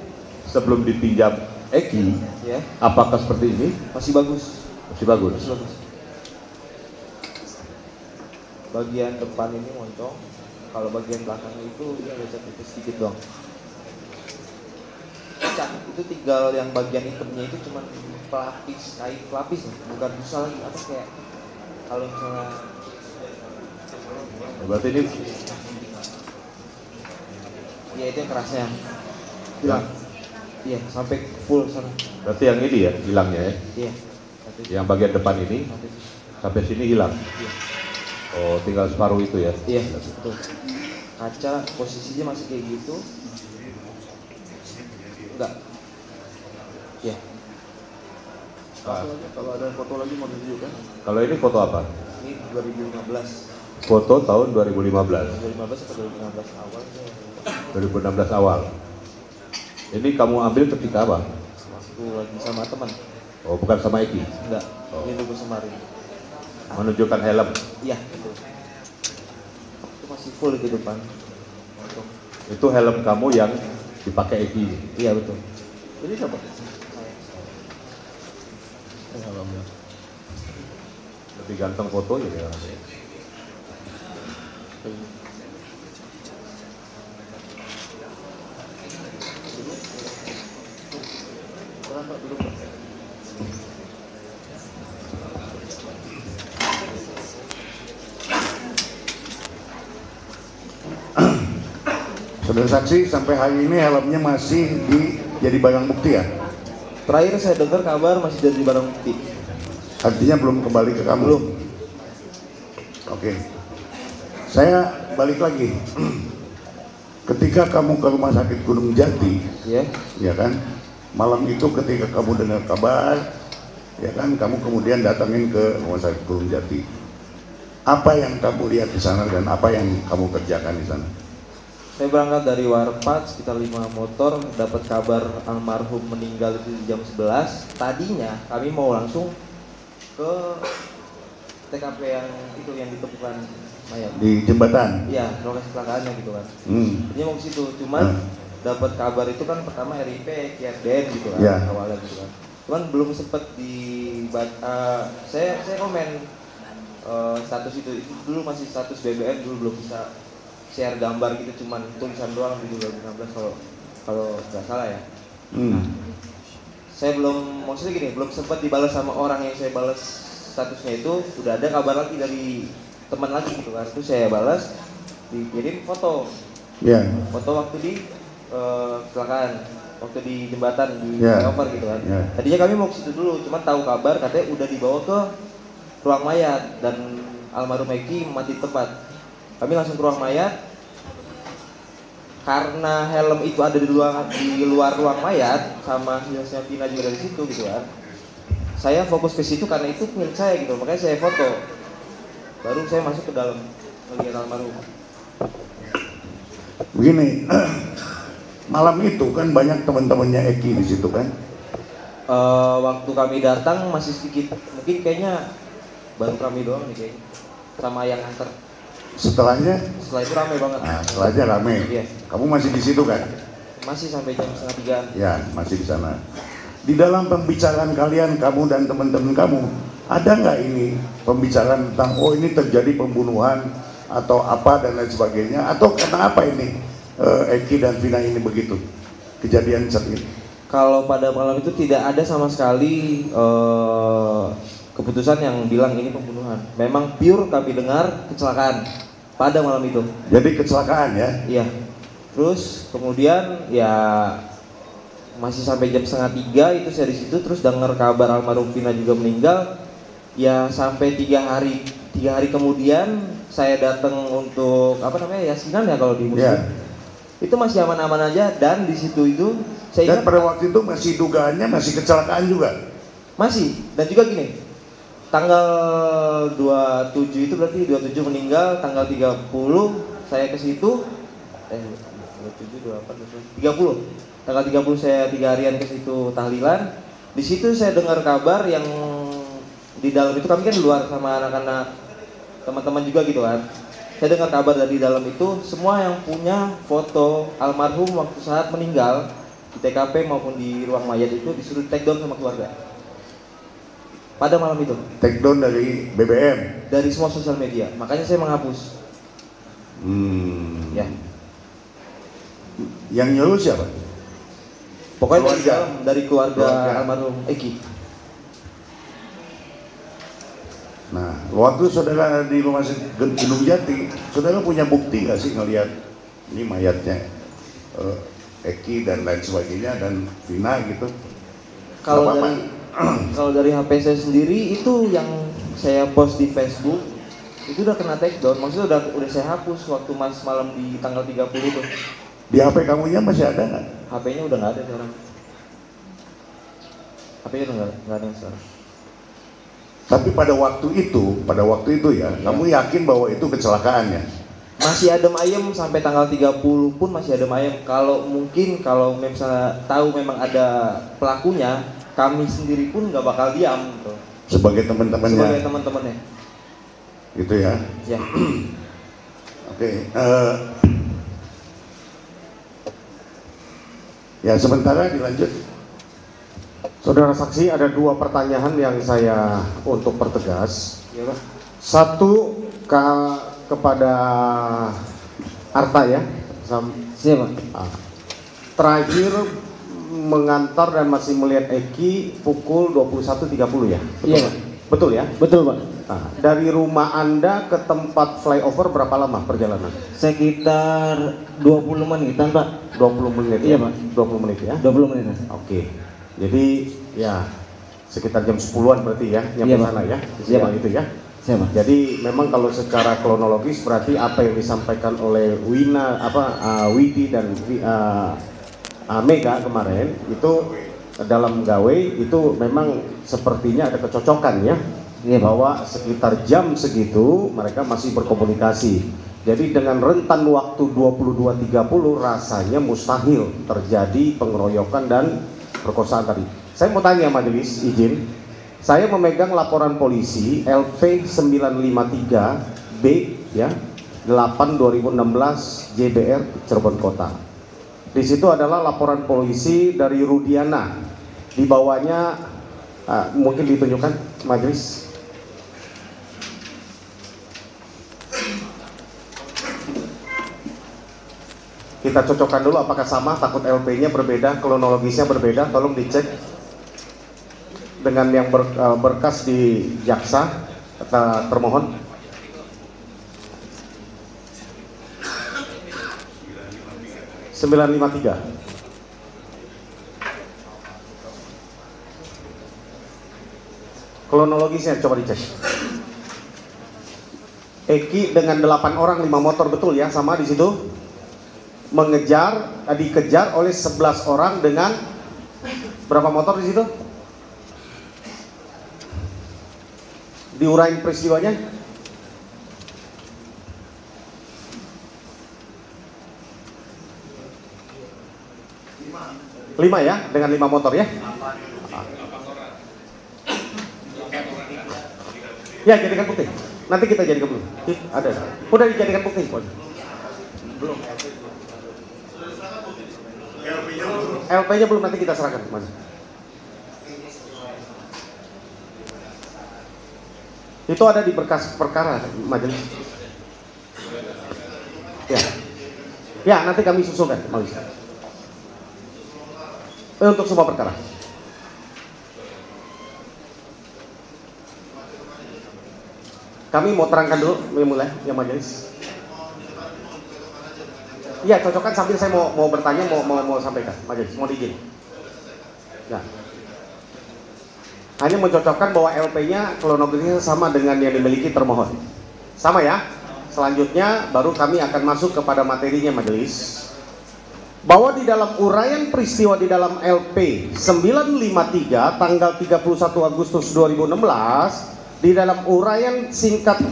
sebelum dipinjam Eki, Ya, apakah seperti ini? masih bagus. Masih bagus. Masih bagus. Bagian depan ini moncong. Kalau bagian belakangnya itu ya lecet sedikit dong. Itu tinggal yang bagian hitamnya itu cuma pelapis, kain pelapis, bukan busa lagi. Apa kayak kalau misalnya Berarti ini ya itu yang kerasnya hilang. Iya, sampai full sana. berarti yang ini ya hilangnya ya. Iya. Satu. Yang bagian depan ini Satu. sampai sini hilang. Iya. Oh, tinggal separuh itu ya. Iya, betul. Kaca posisinya masih kayak gitu. Enggak. Iya. Langsung aja, kalau ada foto lagi mau ditunjukkan. Kalau ini foto apa? Ini 2015. Foto tahun 2015. 2015 atau 2016 awal tuh. 2016 awal. Ini kamu ambil ketika apa? Waktu lagi sama teman. Oh, bukan sama Eki. Enggak. Oh. Ini dulu semarin. Menunjukkan helm. Iya, betul. Itu masih full di depan. Moncong. Itu helm kamu yang dipakai Eki. Iya, betul. Ini siapa? Lebih ganteng foto ya dia. Pak, duduk, Pak. Saudara saksi, sampai hari ini helmnya masih jadi barang bukti ya? Terakhir saya dengar kabar masih jadi barang bukti. Artinya belum kembali ke kamu? Belum. Oke. Saya balik lagi. Ketika kamu ke rumah sakit Gunung Jati, Ya. ya kan, malam itu ketika kamu dengar kabar, ya kan, kamu kemudian datangin ke rumah sakit Gunung Jati. Apa yang kamu lihat di sana dan apa yang kamu kerjakan di sana? Saya berangkat dari Warpat sekitar 5 motor, dapat kabar almarhum meninggal itu jam 11. Tadinya kami mau langsung ke TKP yang ditemukan mayat. Di jembatan? Iya, lokasi kecelakaannya gitu kan. Ini mau ke situ, cuman dapat kabar itu kan pertama RIP, KRDN gitu kan, Ya. awalnya gitu kan. Cuman belum sempet saya komen status itu dulu masih status BBM, dulu belum bisa share gambar gitu, cuman tulisan doang di 2016 kalau nggak salah ya. Saya belum, maksudnya gini, belum sempat dibalas sama orang yang saya balas statusnya itu, udah ada kabar lagi dari teman lagi gitu kan. Itu saya balas, dikirim foto, Ya. foto waktu di kecelakaan, waktu di jembatan di Ya. flyover gitu kan. Ya. Tadinya kami mau ke situ dulu, cuman tahu kabar katanya udah dibawa ke ruang mayat dan almarhum Eki mati tempat. Kami langsung ke ruang mayat. Karena helm itu ada di luar ruang mayat, sama hasilnya Vina juga dari situ gitu kan. Saya fokus ke situ karena itu milik saya gitu, makanya saya foto. Baru saya masuk ke dalam bagian almarhum. Begini, malam itu kan banyak teman-temannya Eki di situ kan? Waktu kami datang masih sedikit, mungkin kayaknya baru kami doang nih kayaknya, sama yang antar. Setelahnya? Setelah itu ramai banget. Nah, setelahnya rame. Iya. Kamu masih di situ kan? Masih sampai jam 2:30. Ya, masih di sana. Di dalam pembicaraan kalian, kamu dan teman-teman kamu, ada nggak ini pembicaraan tentang oh ini terjadi pembunuhan atau apa dan lain sebagainya, atau karena apa ini Eki dan Vina ini begitu kejadian saat ini? Kalau pada malam itu tidak ada sama sekali keputusan yang bilang ini pembunuhan. Memang pure kami dengar kecelakaan pada malam itu. Jadi kecelakaan ya? Iya. Terus kemudian ya masih sampai jam 2:30 itu saya di situ, terus dengar kabar almarhum Vina juga meninggal. Ya sampai 3 hari kemudian saya datang untuk apa namanya yasinan ya kalau di muslim. Ya. Itu masih aman-aman aja dan di situ itu saya Dan ingat pada waktu itu masih dugaannya masih kecelakaan juga? masih, dan juga gini, tanggal 27 itu berarti 27 meninggal, tanggal 30 saya ke situ 27, 28, 30 tanggal 30 saya 3 harian ke situ tahlilan. Di situ saya dengar kabar yang di dalam itu, kami kan di luar sama anak-anak teman-teman juga gitu kan. Saya dengar kabar dari dalam itu semua yang punya foto almarhum waktu saat meninggal di TKP maupun di ruang mayat itu disuruh take down sama keluarga. Pada malam itu. Take down dari BBM? Dari semua sosial media. Makanya saya menghapus. Ya. Yang nyuruh siapa? Pokoknya Keluarga. dari keluarga Keluarga. almarhum Eki. Nah, waktu saudara di rumah sakit Gunung Jati, saudara punya bukti nggak sih ngelihat ini mayatnya Eki dan lain sebagainya dan Vina gitu? Kalau Nggak apa-apa. dari kalau dari HP saya sendiri itu yang saya post di Facebook itu udah kena take down, maksudnya udah saya hapus waktu malam di tanggal 30 itu. Di HP kamunya masih ada nggak? HP-nya udah nggak ada sekarang. HP-nya udah nggak ada sekarang. Tapi pada waktu itu ya, kamu yakin bahwa itu kecelakaannya? Masih adem ayem sampai tanggal 30 pun masih adem ayem. Kalau misalnya tahu memang ada pelakunya, kami sendiri pun nggak bakal diam gitu. Sebagai teman-temannya? Sebagai teman-temannya. Gitu ya? Ya. Oke. Ya sementara dilanjut. Saudara saksi, ada dua pertanyaan yang saya untuk pertegas. Ya, Pak. Satu kepada Arta ya. Siapa? Terakhir mengantar dan masih melihat Eki pukul 21.30 ya? Betul, Iya, Pak? Betul ya? Betul, Pak. Nah, dari rumah Anda ke tempat flyover berapa lama perjalanan? Sekitar 20 menitan, Pak. 20 menit Iya, ya? Pak. 20 menit ya? 20 menit. Oke. Jadi ya sekitar jam 10-an berarti ya nyampe Iya, Pak. sana ya? Iya, Pak. Itu ya? Siapa? Jadi memang kalau secara kronologis berarti apa yang disampaikan oleh Widi dan Mega kemarin itu dalam gawe itu memang sepertinya ada kecocokan ya. Iya, Pak. Bahwa sekitar jam segitu mereka masih berkomunikasi. Jadi dengan rentan waktu 22.30 rasanya mustahil terjadi pengeroyokan dan perkosaan tadi. Saya mau tanya majelis izin. Saya memegang laporan polisi LP 953B ya 8/2016 JBR Cirebon Kota. Di situ adalah laporan polisi dari Rudiana. Di bawahnya mungkin ditunjukkan majelis. Kita cocokkan dulu apakah sama, takut LP-nya berbeda, kronologisnya berbeda, tolong dicek dengan yang berkas di jaksa termohon. (953) kronologisnya coba dicek. Eki dengan 8 orang 5 motor, betul ya, sama di situ. Dikejar oleh 11 orang dengan berapa motor di situ? Diurain peristiwanya? 5 ya, dengan 5 motor ya? Ya, jadikan bukti. Nanti kita jadikan bukti. Ada. Udah dijadikan bukti. Belum. LP-nya belum, nanti kita serahkan, Mas. Itu ada di berkas perkara majelis. Ya. Ya, nanti kami susulkan, majelis. Untuk semua perkara. Kami mau terangkan dulu, mulai yang majelis. Iya, cocokkan sambil saya mau bertanya, mau sampaikan, majelis, mau diizin. Ya. Hanya mencocokkan bahwa LP-nya kronologisnya sama dengan yang dimiliki termohon. Sama ya. Selanjutnya baru kami akan masuk kepada materinya majelis. Bahwa di dalam uraian peristiwa di dalam LP 953 tanggal 31 Agustus 2016, di dalam uraian singkat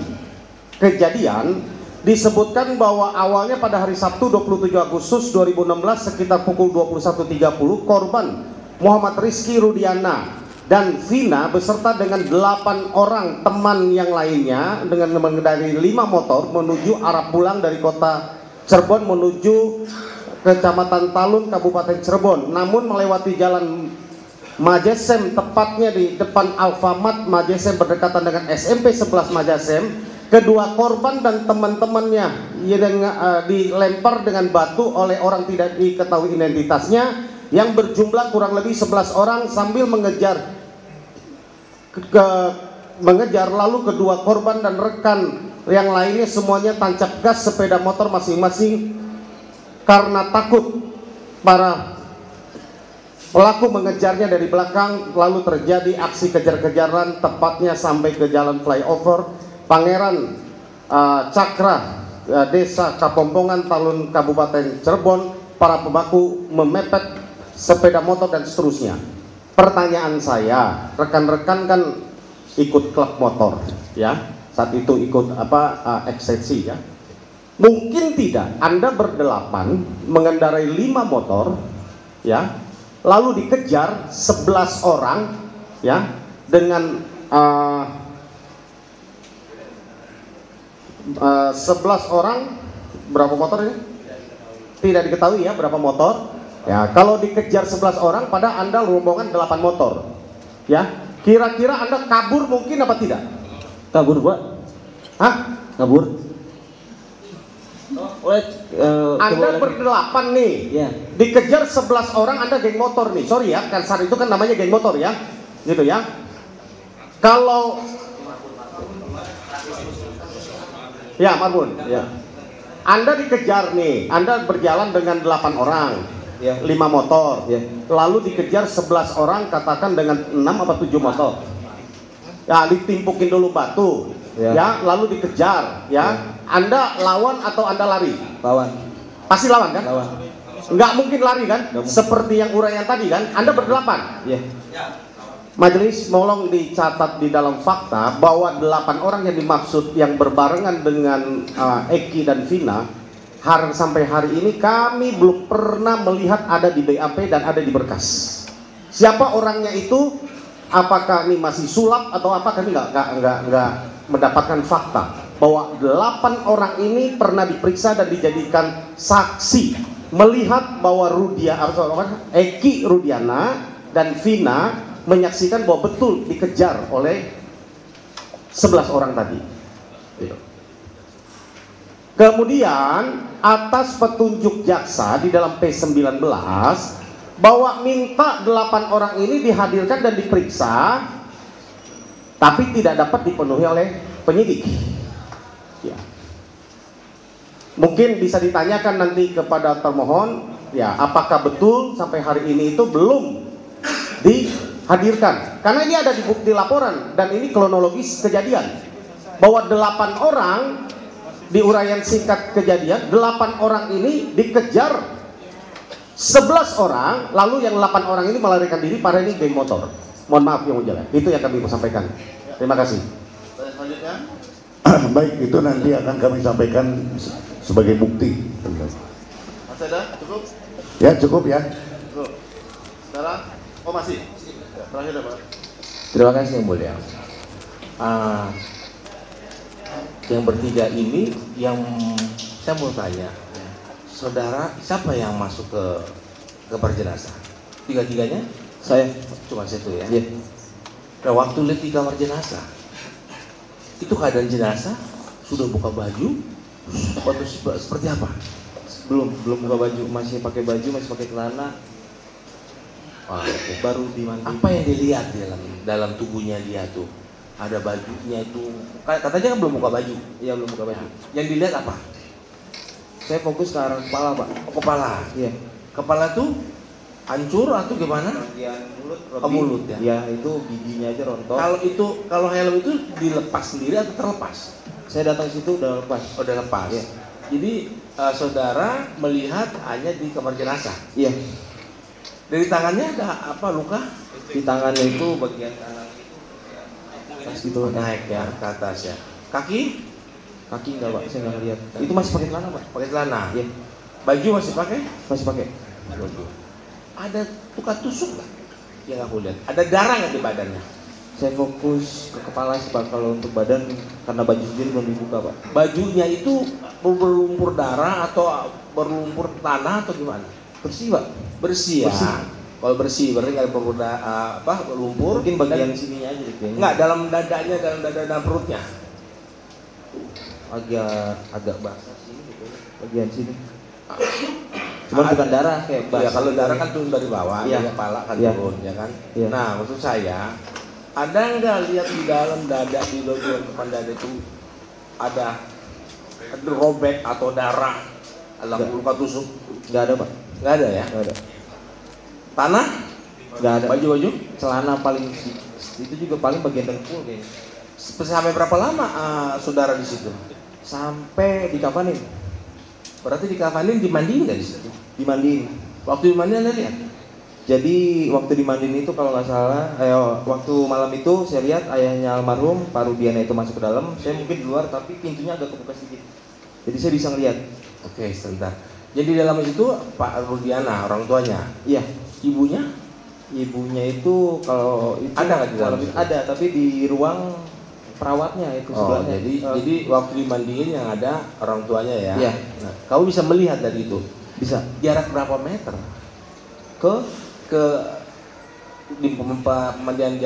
kejadian disebutkan bahwa awalnya pada hari Sabtu 27 Agustus 2016 sekitar pukul 21.30 korban Muhammad Rizky Rudiana dan Vina beserta dengan 8 orang teman yang lainnya dengan mengendarai 5 motor menuju arah pulang dari kota Cirebon menuju Kecamatan Talun, Kabupaten Cirebon, namun melewati jalan Majesem, tepatnya di depan Alfamart Majesem berdekatan dengan SMP 11 Majesem. Kedua korban dan teman-temannya yang dilempar dengan batu oleh orang tidak diketahui identitasnya yang berjumlah kurang lebih 11 orang sambil mengejar lalu kedua korban dan rekan yang lainnya semuanya tancap gas sepeda motor masing-masing karena takut para pelaku mengejarnya dari belakang. Lalu terjadi aksi kejar-kejaran tepatnya sampai ke jalan flyover Pangeran Cakra, Desa Kapompongan, Talun, Kabupaten Cirebon. Para pelaku memepet sepeda motor dan seterusnya. Pertanyaan saya, rekan-rekan kan ikut klub motor, ya, saat itu ikut eksepsi, ya. Mungkin tidak Anda berdelapan mengendarai 5 motor, ya, lalu dikejar 11 orang, ya, dengan 11 orang, berapa motor ini? Tidak diketahui, ya, berapa motor. Ya, kalau dikejar 11 orang, pada Anda rombongan 8 motor, ya. Kira-kira Anda kabur mungkin apa tidak? Kabur, Pak. Hah? Kabur. Anda berdelapan nih, ya. Dikejar 11 orang, Anda geng motor nih. Sorry ya, kan saat itu kan namanya geng motor, ya, gitu ya. Kalau ya, Marbun, ya, Anda dikejar nih, Anda berjalan dengan 8 orang, ya. 5 motor, ya. Lalu dikejar 11 orang, katakan dengan 6 atau 7 motor, ya, ditimpukin dulu batu, ya, lalu dikejar, ya. Anda lawan atau Anda lari? Lawan. Pasti lawan kan? Lawan. Nggak mungkin lari kan? Mungkin. Seperti yang uraian tadi kan? Anda berdelapan. Iya. Majelis, tolong dicatat di dalam fakta bahwa 8 orang yang dimaksud yang berbarengan dengan Eki dan Vina, sampai hari ini kami belum pernah melihat ada di BAP dan ada di berkas. Siapa orangnya itu? Apakah ini masih sulap atau apa? Kami nggak mendapatkan fakta bahwa 8 orang ini pernah diperiksa dan dijadikan saksi melihat bahwa Eki Rudiana dan Vina menyaksikan bahwa betul dikejar oleh 11 orang tadi. Kemudian atas petunjuk jaksa di dalam P19 bahwa minta 8 orang ini dihadirkan dan diperiksa, tapi tidak dapat dipenuhi oleh penyidik. Ya. Mungkin bisa ditanyakan nanti kepada termohon, ya, apakah betul sampai hari ini itu belum dihadirkan? Karena ini ada di bukti laporan dan ini kronologis kejadian bahwa 8 orang di uraian singkat kejadian, 8 orang ini dikejar 11 orang, lalu yang 8 orang ini melarikan diri, pada ini geng motor. Mohon maaf yang mulia, itu yang kami mau sampaikan. Terima kasih. Selanjutnya. Baik, itu nanti akan kami sampaikan sebagai bukti. Mas Eda, cukup? Ya, cukup ya. Cukup. Sekarang, masih. Ya, terakhir ya, Pak. Terima kasih yang mulia. Yang bertiga ini yang saya mau tanya, saudara siapa yang masuk ke kamar jenazah? Tiga-tiganya? Saya. Cuma satu ya. Iya. Nah, waktu lihat di kamar jenazah, itu keadaan jenazah sudah buka baju atau seperti apa? Belum buka baju, masih pakai baju, masih pakai celana. Okay. Baru dimandi. Apa yang dilihat dalam tubuhnya dia tuh? Ada bajunya itu, katanya kan belum buka baju. Iya, belum buka baju. Yang dilihat apa? Saya fokus ke arah kepala, Pak. Oh, kepala. Iya. Kepala tuh hancur atau gimana? Bagian mulut. Mulut ya. Ya, itu giginya aja rontok. Kalau helm itu dilepas sendiri atau terlepas? Saya datang situ udah lepas. Oh, udah lepas. Iya. Jadi saudara melihat hanya di kamar jenazah. Iya. Dari tangannya ada apa, luka? Di tangannya itu bagian kanan itu gitu naik ya ke atas ya. Kaki enggak, Pak, saya nggak lihat. Itu masih pakai celana, Pak. Pakai celana. Iya. Baju masih pakai? Masih pakai. Baju. Ada luka tusuk nggak? Yang aku lihat. Ada darah nggak di badannya? Saya fokus ke kepala sih Pak, kalau untuk badan karena baju sendiri belum dibuka Pak. Bajunya itu berlumpur darah atau berlumpur tanah atau gimana? Bersih Pak. Bersih ya. Bersih. Kalau bersih berarti nggak perlu lumpur. Mungkin bagian sininya aja deh kayaknya. Nggak, dalam dadanya, dalam dada dan perutnya. Agak basah sih gitu. Bagian sini. Cuman bukan darah kayak basah. Ya kalau darah kan turun dari bawah, Iya. dari kepala kan Iya. turun ya kan. Iya. Nah maksud saya, ada nggak lihat di dalam dada, di bagian depan dada itu ada robek atau darah, ada Nggak. luka tusuk? Nggak ada Pak. Nggak ada ya? Nggak ada. Tanah? Nggak ada. Baju-baju? Celana paling itu juga paling bagian dengkul kayaknya. Sampai berapa lama saudara di situ? Sampai dikafanin. Berarti dikafanin, dimandiin nggak di situ? Dimandiin. Waktu dimandiin Anda lihat? Jadi waktu dimandiin itu kalau nggak salah, waktu malam itu saya lihat ayahnya almarhum Pak Rudiana itu masuk ke dalam. Saya mungkin di luar tapi pintunya agak kebuka sedikit. Jadi saya bisa ngelihat. Oke, sebentar. Jadi di dalam itu Pak Rudiana, orang tuanya. Iya. Ibunya? Ibunya itu kalau itu Ada nggak di dalam malam itu? situ? Ada, tapi di ruang perawatnya itu Oh, sebelahnya. jadi waktu dimandiin yang ada orang tuanya ya. Iya. Nah, kamu bisa melihat dari itu. Bisa Jarak berapa meter ke di pemandian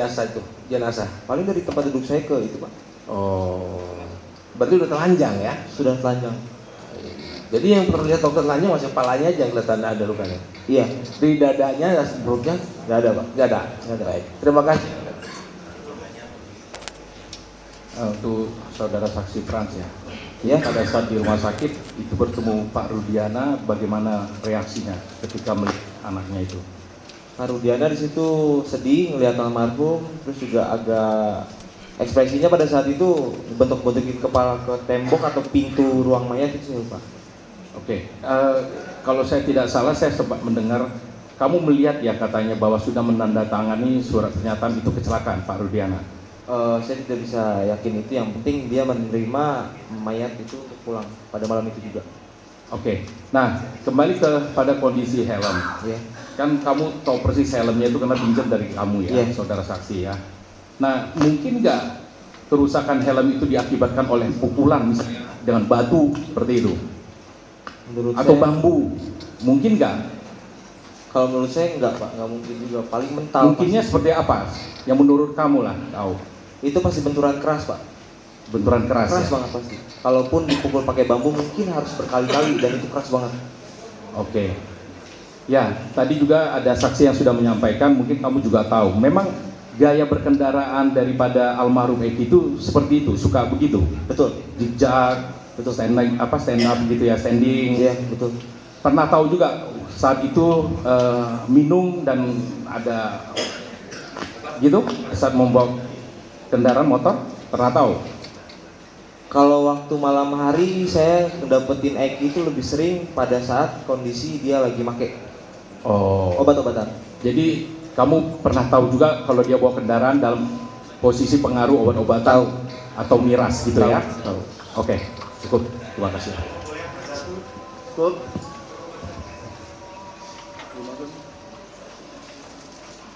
jenazah? paling dari tempat duduk saya ke itu Pak. Oh, berarti udah telanjang ya? Sudah telanjang. Jadi yang perlu lihat dokter telanjang masih kepalanya aja yang kelihatan ada lukanya. Iya. Di dadanya, perutnya Nggak ada Pak. nggak ada. Nggak ada. Baik, terima kasih. Untuk saudara saksi Frans ya. Ya. Pada saat di rumah sakit itu bertemu Pak Rudiana, bagaimana reaksinya ketika melihat anaknya itu? Pak Rudiana di situ sedih ngelihat almarhum, terus juga agak ekspresinya pada saat itu bentuk-bentukin kepala ke tembok atau pintu ruang mayat itu saya lupa. Oke, kalau saya tidak salah saya sempat mendengar kamu melihat ya katanya bahwa sudah menandatangani surat pernyataan itu kecelakaan Pak Rudiana. Saya tidak bisa yakin itu, yang penting dia menerima mayat itu untuk pulang pada malam itu juga. Oke, nah kembali pada kondisi helm. Ya. Kan kamu tahu persis helmnya itu karena pinjam dari kamu ya, Iya. saudara saksi ya. Nah, mungkin nggak kerusakan helm itu diakibatkan oleh pukulan misalnya dengan batu seperti itu? Menurut Atau saya, bambu? Mungkin nggak? kalau menurut saya enggak Pak, nggak mungkin juga. Paling mental. Mungkinnya pasti. seperti apa? Yang menurut kamu lah, tahu? Itu pasti benturan keras Pak. Benturan keras Keras ya? banget pasti. Kalaupun dipukul pakai bambu mungkin harus berkali-kali dan itu keras banget. Oke. Ya, tadi juga ada saksi yang sudah menyampaikan, mungkin kamu juga tahu. Memang gaya berkendaraan daripada almarhum Eki itu seperti itu, suka begitu. Betul. Zigzag, betul stand up gitu ya, standing. Iya, betul. Pernah tahu juga saat itu minum dan ada gitu saat membawa kendaraan motor, pernah tahu? Kalau waktu malam hari saya dapetin Eki itu lebih sering pada saat kondisi dia lagi make Oh. obat-obatan. Jadi kamu pernah tahu juga kalau dia bawa kendaraan dalam posisi pengaruh obat-obatan atau miras gitu ya? Tahu. Oke, cukup. Terima kasih. Cukup.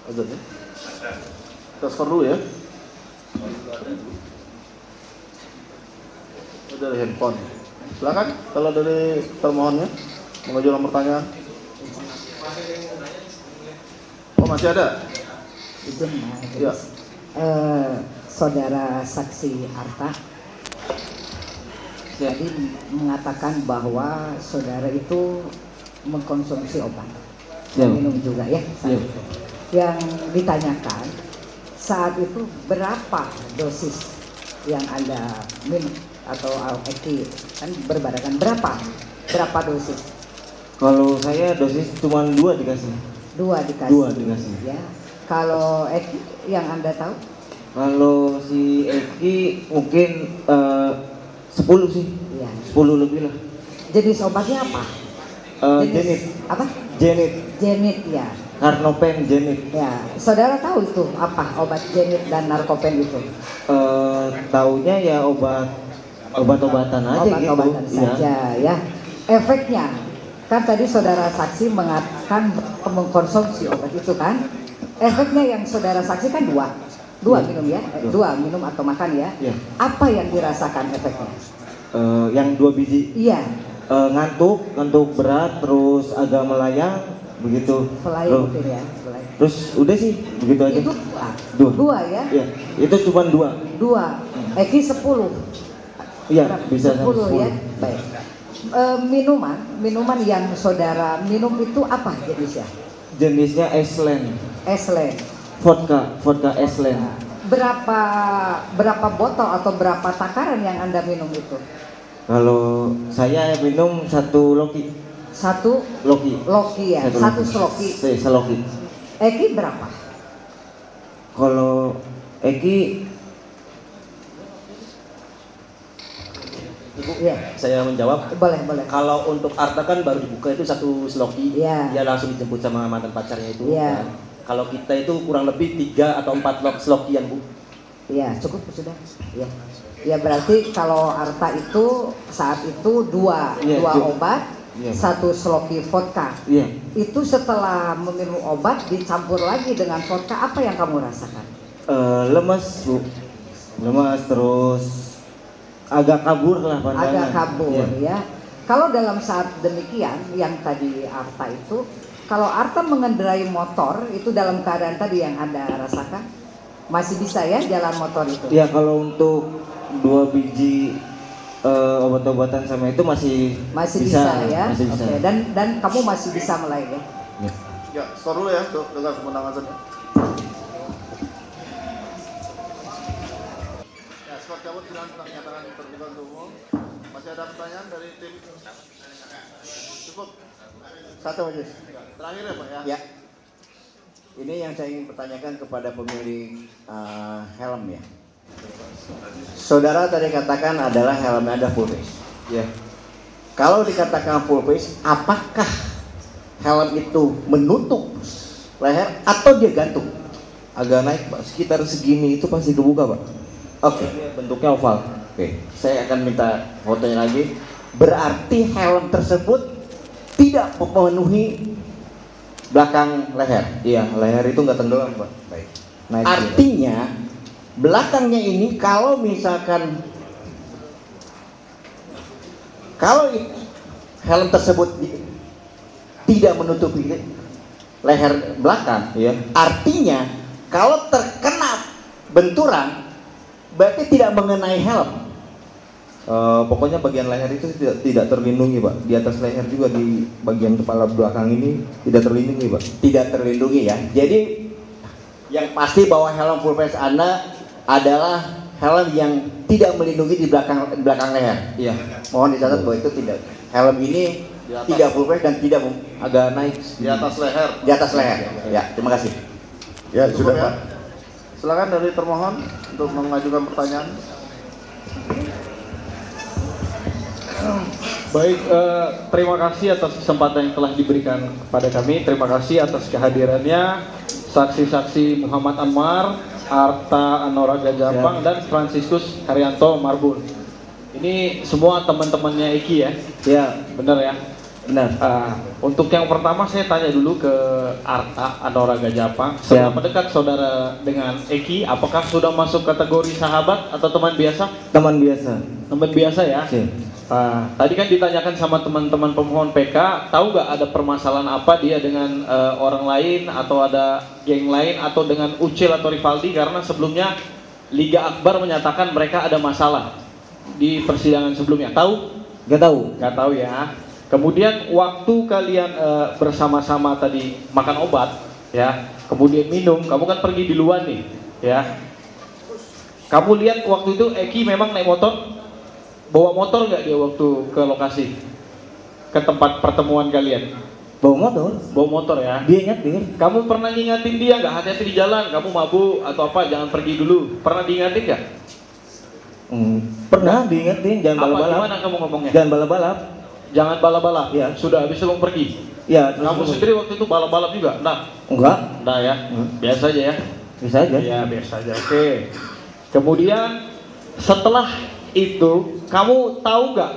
Ada ya? Kita skor dulu ya. Dari handphone. Silakan kalau dari termohonnya mengajukan pertanyaan. Oh masih ada? Izin Ya. Saudara saksi Arta jadi mengatakan bahwa saudara itu mengkonsumsi obat, Ya. minum juga ya. Ya. Yang ditanyakan saat itu berapa dosis yang Anda minum atau Eki kan berbarakan berapa dosis? Kalau saya dosis cuma 2 dikasih. 2 dikasih. 2 dikasih. Ya. Kalau Eki yang Anda tahu? Kalau si Eki mungkin 10 sih. Ya. 10 lebih lah. Jenis obatnya apa? Jenit. Apa? Jenit. Jenit ya. Karnopen Jenit. Ya, saudara tahu itu apa obat Jenit dan narkopen itu? Taunya ya obat-obatan aja Obat-obatan gitu. saja ya. Efeknya kan tadi saudara saksi mengatakan mengkonsumsi obat itu kan. Efeknya yang saudara saksikan 2. Dua minum ya, dua minum atau makan ya. Iya. Apa yang dirasakan efeknya? Yang 2 biji. Iya. Ngantuk berat, terus agak melayang, begitu. Selain Terus- mungkin ya. Selain. Terus udah sih, begitu aja. Itu Dua. ya. Iya, itu cuma 2. Dua. Eki 10. Iya, bisa 10 sampai ya. Baik. Minuman yang saudara minum itu apa jenisnya? Jenisnya Iceland, Eslen. vodka Iceland. Berapa botol atau berapa takaran yang Anda minum itu? Kalau saya minum 1 loki. Satu Loki. loki ya, satu sloki. Seloki. Eki berapa? Kalau Eki, Iya. Saya menjawab. Boleh. Kalau untuk Arta kan baru dibuka itu 1 sloki, Iya. dia langsung dijemput sama mantan pacarnya itu. Iya. Nah, kalau kita itu kurang lebih 3 atau 4 slokian, Bu. Iya, cukup sudah. Iya. Ya berarti kalau Arta itu saat itu dua Iya, cukup. obat, Iya. 1 sloki vodka. iya, Itu setelah meminum obat dicampur lagi dengan vodka, apa yang kamu rasakan? lemas Bu, lemas terus agak kabur lah pandangan. Agak kabur Iya. ya. Kalau dalam saat demikian yang tadi Arta itu, kalau Arta mengendarai motor itu dalam keadaan tadi yang Anda rasakan, masih bisa ya jalan motor itu? Ya kalau untuk 2 biji obat-obatan sama itu Masih bisa ya. Masih bisa. Oke. Dan kamu masih bisa melayani ya? Ya, skor dulu ya untuk dengan kemenangan saja. Ya, skor cabut dengan pernyataan terbuka untuk umum. Masih ada pertanyaan dari tim? Cukup. Satu majelis. Terakhir ya Pak ya? Ya. Ini yang saya ingin pertanyakan kepada pemilik helm ya. Saudara tadi katakan adalah helmnya ada full face. Ya. Kalau dikatakan full face, apakah helm itu menutup leher atau dia gantung? Agak naik Pak, sekitar segini itu pasti kebuka Pak. Oke. Bentuknya oval. Oke, saya akan minta fotonya lagi. Berarti helm tersebut tidak memenuhi belakang leher. Iya, leher itu nggak tenggelam Pak. Baik. Naik. Artinya belakangnya ini kalau misalkan helm tersebut tidak menutupi leher belakang, Iya. artinya kalau terkena benturan berarti tidak mengenai helm. Pokoknya bagian leher itu tidak terlindungi Pak. Di atas leher juga di bagian kepala belakang ini tidak terlindungi Pak. Tidak terlindungi ya. Jadi yang pasti bahwa helm full face Anda adalah helm yang tidak melindungi di belakang leher. Iya. Mohon dicatat bahwa itu tidak. Helm ini tidak full face dan tidak Agak naik Di atas leher. di atas leher. Ya, terima kasih. Ya Cukup sudah ya? Pak. Silakan dari termohon untuk mengajukan pertanyaan. Baik, terima kasih atas kesempatan yang telah diberikan kepada kami. Terima kasih atas kehadirannya saksi-saksi Muhammad Anwar, Arta Anoraga Japang, dan Franciscus Haryanto Marbun. Ini semua teman-temannya Eki ya? Ya, Benar ya? benar. Untuk yang pertama saya tanya dulu ke Arta Anoraga Japang. Seberapa dekat saudara dengan Eki? Apakah sudah masuk kategori sahabat atau teman biasa? Teman biasa. Teman biasa ya? Oke. Tadi kan ditanyakan sama teman-teman pemohon PK, tahu nggak ada permasalahan apa dia dengan orang lain atau ada geng lain atau dengan Ucil atau Rivaldi, karena sebelumnya Liga Akbar menyatakan mereka ada masalah di persidangan sebelumnya. Tahu? Gak tahu. Nggak tahu ya. Kemudian waktu kalian bersama-sama tadi makan obat, ya, kemudian minum, kamu kan pergi duluan nih, ya. Kamu lihat waktu itu Eki memang naik motor? Bawa motor nggak dia waktu ke lokasi, ke tempat pertemuan kalian? Bawa motor. Bawa motor ya. Dia nyetir. Kamu pernah ngingatin dia nggak, hati-hati di jalan, kamu mabuk atau apa, jangan pergi dulu? Pernah diingatin nggak? Pernah diingetin jangan Apa, balap-balap. gimana kamu ngomongnya? Jangan balap-balap. Jangan balap-balap. Iya. Sudah habis itu pergi. Ya, terus Kamu sendiri waktu itu balap-balap juga? Nah, enggak, nah ya, biasa aja ya. bisa aja. Ya biasa aja. Oke. Kemudian setelah itu kamu tahu nggak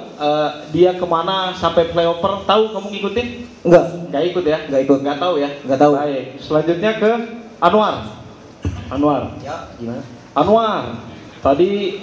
dia kemana sampai flyover? Tahu, kamu ngikutin? Enggak, Nggak ikut ya? Nggak ikut. Nggak tahu ya? Nggak tahu. Baik. Selanjutnya ke Anwar. Anwar. Ya, gimana? Anwar, tadi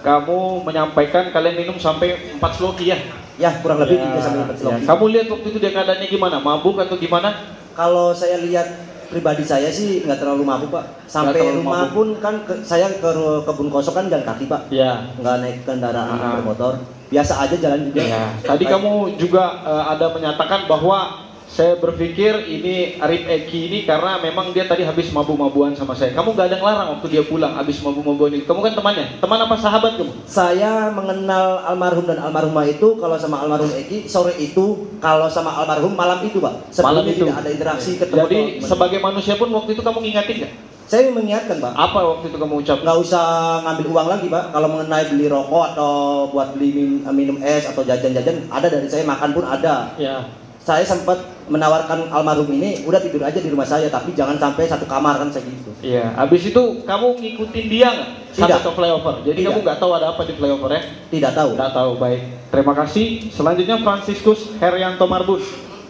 kamu menyampaikan kalian minum sampai 4 sloki ya? Ya, kurang lebih 3 sampai 4 sloki. Kamu lihat waktu itu dia keadaannya gimana? Mabuk atau gimana? Kalau saya lihat pribadi saya sih nggak terlalu mabuk Pak. Sampai rumah pun kan saya ke kebun kosong kan jalan kaki Pak. Ya. Nggak naik kendaraan bermotor. Biasa aja jalan juga. Ya. Tadi kamu juga ada menyatakan bahwa saya berpikir ini Arif Eki ini karena memang dia tadi habis mabuk-mabuan sama saya. Kamu nggak ada ngelarang waktu dia pulang habis mabuk-mabuan itu. Kamu kan temannya. Teman apa sahabat kamu? Saya mengenal almarhum dan almarhumah itu kalau sama almarhum Eki sore itu, kalau sama almarhum malam itu Pak. Sebelumnya Malam itu. tidak ada interaksi ketemu. Jadi sebagai manusia pun waktu itu kamu ngingatin nggak? Saya mengingatkan Pak. Apa waktu itu kamu ucap? Nggak usah ngambil uang lagi Pak. Kalau mengenai beli rokok atau buat beli minum es atau jajan-jajan ada dari saya, makan pun ada. Ya. Saya sempat menawarkan almarhum ini udah tidur aja di rumah saya, tapi jangan sampai satu kamar kan saya gitu. Iya. Habis itu kamu ngikutin dia nggak sampai Tidak. ke flyover? Jadi Tidak. kamu nggak tahu ada apa di flyover ya? Tidak tahu. Tidak tahu. Baik. Terima kasih. Selanjutnya Franciscus Herianto Marbun.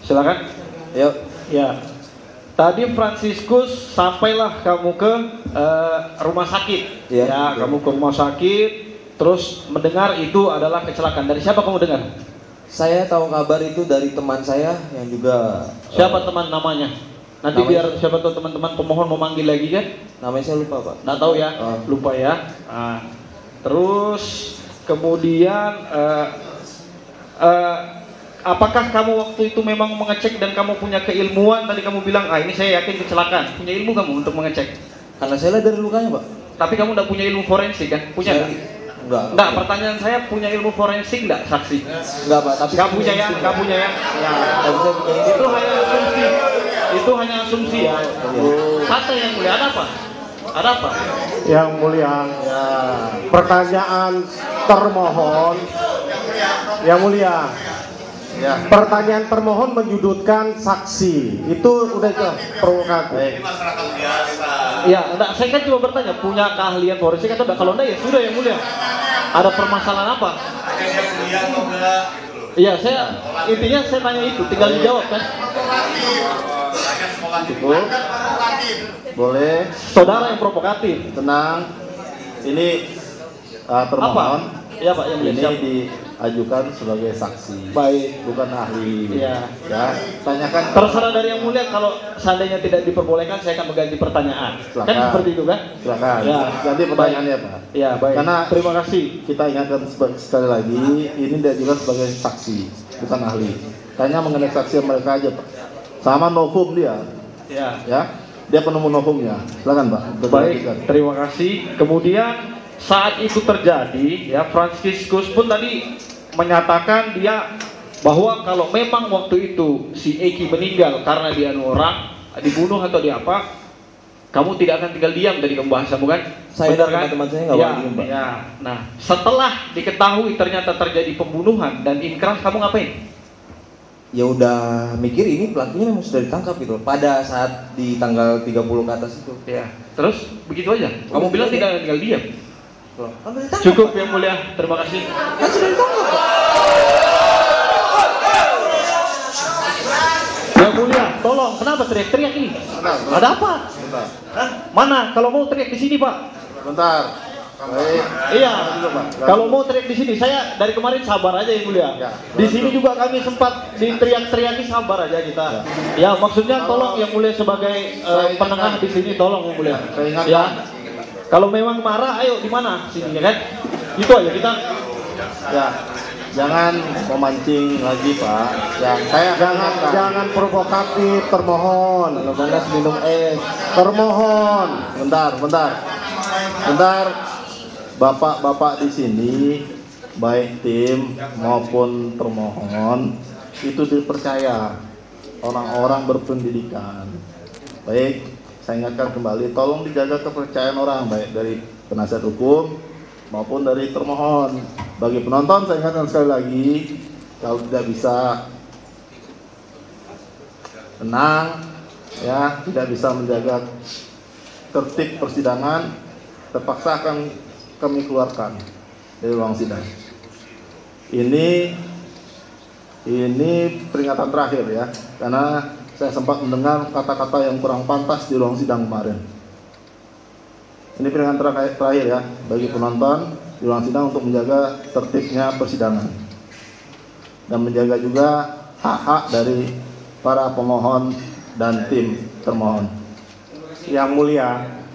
Silakan. Yuk. Ya. Tadi Franciscus sampailah kamu ke rumah sakit. Iya. Ya, kamu ke rumah sakit. Terus mendengar itu adalah kecelakaan. Dari siapa kamu dengar? Saya tahu kabar itu dari teman saya yang juga Siapa teman namanya? Nanti namanya- biar siapa tahu teman-teman pemohon mau manggil lagi kan? namanya saya lupa Pak. Nggak tahu ya, lupa ya. Nah, terus kemudian apakah kamu waktu itu memang mengecek dan kamu punya keilmuan? Tadi kamu bilang, ini saya yakin kecelakaan. Punya ilmu kamu untuk mengecek? Karena saya lihat dari lukanya Pak. Tapi kamu nggak punya ilmu forensik kan? Punya nggak? Enggak, pertanyaan saya punya ilmu forensik enggak saksi? Enggak Pak, tapi Enggak punya ya, enggak punya ya. Ya, tapi saya punya ini. itu hanya asumsi. Itu hanya asumsi ya. Kata yang mulia, ada apa? Ada apa? Yang mulia, pertanyaan termohon. Yang mulia, pertanyaan termohon menyudutkan saksi. Itu udah provokatif. Ya, enggak, saya kan cuma bertanya, punya keahlian forensik atau enggak? Kalau enggak ya sudah yang mulia. Ada permasalahan apa? Iya, saya intinya saya tanya itu, tinggal dijawab kan. Cukup. Boleh. Saudara yang provokatif. Tenang. Ini termohon. Iya Pak, yang mulia. Ini Siap. diajukan sebagai saksi. Baik. Bukan ahli. Iya. Ya. Tanyakan. Terserah dari yang mulia, kalau seandainya tidak diperbolehkan saya akan mengganti pertanyaan. Silakan. Kan seperti itu kan? Silakan. Ya. Ganti pertanyaannya Pak. Ya, baik. Karena Terima kasih. kita ingatkan sekali lagi, ini diajukan sebagai saksi, bukan ahli. Tanya mengenai saksi mereka aja Pak. Sama novum dia. Ya. Dia penemu novumnya. Silakan Pak. Baik, terima kasih. Kemudian saat itu terjadi, ya Franciscus pun tadi menyatakan dia bahwa kalau memang waktu itu si Eki meninggal karena dia orang dibunuh atau dia apa, kamu tidak akan tinggal diam dari pembahasan, bukan? Saya Benar dan kan? teman-teman saya nggak Ya, boleh diem, Pak. ya. Nah, setelah diketahui ternyata terjadi pembunuhan dan inkrah, kamu ngapain? Ya udah mikir ini pelakunya memang sudah ditangkap gitu pada saat di tanggal 30 ke atas itu. Ya. Terus begitu aja. Kamu Udah, bilang udah. tidak akan tinggal diam. Kan sudah ditangkap, Cukup Pak. yang mulia, terima kasih. Kan sudah ditangkap Pak. Yang mulia, tolong, kenapa teriak-teriak ini? Ada apa? Bentar. Hah? Mana? Kalau mau teriak di sini, Pak. Bentar. Baik. Iya. Dulu, Pak. Kalau mau teriak di sini, saya dari kemarin sabar aja yang mulia. Ya. Di sini juga kami sempat diteriak-teriaki, sabar aja kita. Ya, maksudnya tolong yang mulia sebagai penengah di sini, tolong yang mulia. Saya ingatkan. Ya. Kalau memang marah, ayo di mana? Sini ya kan? Itu aja kita. Ya. Jangan memancing lagi Pak. Ya, saya Jangan provokatif, termohon. Kalau panas minum es. Termohon. Bentar. Bapak-bapak di sini, baik tim maupun termohon, itu dipercaya orang-orang berpendidikan. Baik, saya ingatkan kembali, tolong dijaga kepercayaan orang, baik dari penasihat hukum maupun dari termohon. Bagi penonton, saya ingatkan sekali lagi, kalau tidak bisa tenang, ya, tidak bisa menjaga tertib persidangan, terpaksa akan kami keluarkan dari ruang sidang. Ini peringatan terakhir ya, karena saya sempat mendengar kata-kata yang kurang pantas di ruang sidang kemarin. Ini peringatan terakhir ya bagi penonton di ruang sidang untuk menjaga tertibnya persidangan dan menjaga juga hak-hak dari para pemohon dan tim termohon. Yang mulia,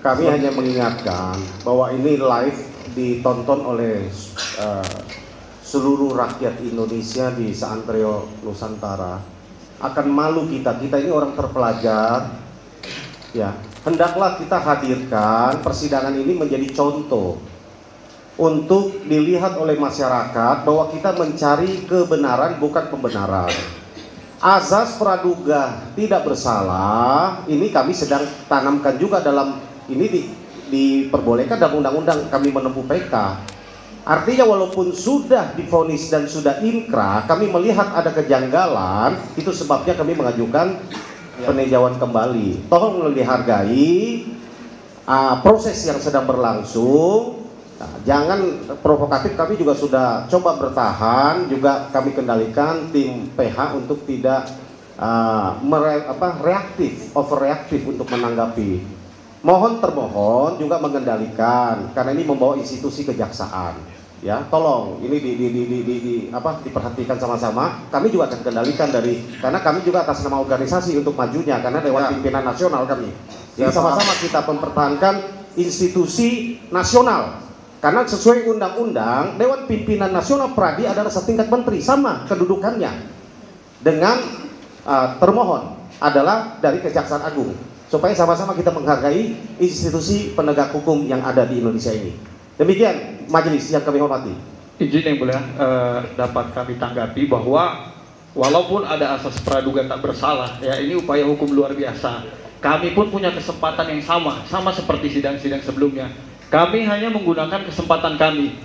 kami hanya mengingatkan bahwa ini live ditonton oleh seluruh rakyat Indonesia di seantero Nusantara. Akan malu kita ini orang terpelajar, ya. Hendaklah kita hadirkan persidangan ini menjadi contoh untuk dilihat oleh masyarakat bahwa kita mencari kebenaran bukan pembenaran. Azas praduga tidak bersalah ini kami sedang tanamkan juga dalam ini diperbolehkan dalam undang-undang kami menempuh PK. Artinya walaupun sudah divonis dan sudah inkrah, kami melihat ada kejanggalan, itu sebabnya kami mengajukan peninjauan kembali. Tolong dihargai proses yang sedang berlangsung. Nah, jangan provokatif, kami juga sudah coba bertahan, juga kami kendalikan tim PH untuk tidak reaktif, overreaktif untuk menanggapi. Mohon termohon juga mengendalikan karena ini membawa institusi kejaksaan. Ya, tolong ini diperhatikan sama-sama. Kami juga akan kendalikan karena kami juga atas nama organisasi untuk majunya karena Dewan Pimpinan Nasional kami. Jadi sama-sama kita mempertahankan institusi nasional. Karena sesuai undang-undang Dewan Pimpinan Nasional Pradi adalah setingkat menteri, sama kedudukannya dengan termohon adalah dari Kejaksaan Agung. Supaya sama-sama kita menghargai institusi penegak hukum yang ada di Indonesia ini. Demikian majelis yang kami hormati. Izin yang mulia, dapat kami tanggapi bahwa walaupun ada asas praduga tak bersalah, ya ini upaya hukum luar biasa. Kami pun punya kesempatan yang sama seperti sidang-sidang sebelumnya. Kami hanya menggunakan kesempatan kami.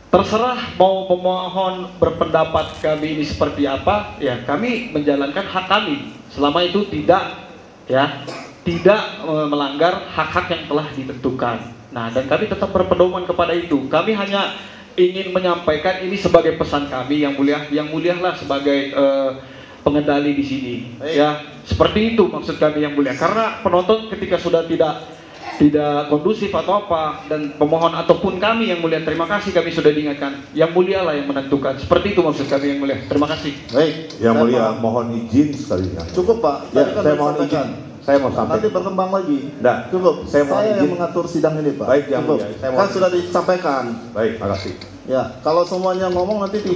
Terserah mau pemohon berpendapat kami ini seperti apa, ya kami menjalankan hak kami. Selama itu tidak melanggar hak-hak yang telah ditentukan. Nah, dan kami tetap berpedoman kepada itu. Kami hanya ingin menyampaikan ini sebagai pesan kami yang mulialah sebagai pengendali di sini. Ya, seperti itu maksud kami yang mulia. Karena penonton ketika sudah tidak kondusif atau apa, dan pemohon ataupun kami yang mulia, terima kasih kami sudah diingatkan. Yang mulia lah yang menentukan. Seperti itu maksud kami yang mulia. Terima kasih. Baik, Yang mulia mohon izin sekali. Cukup Pak. Ya, Tadi kan saya mohon disampaikan. izin. Saya mau sampaikan. Nanti berkembang lagi. Nah, Cukup. saya mohon yang izin. mengatur sidang ini Pak. Baik, yang Cukup. mulia. Saya mohon Kan izin. sudah disampaikan. Baik, makasih. Ya, kalau semuanya ngomong nanti di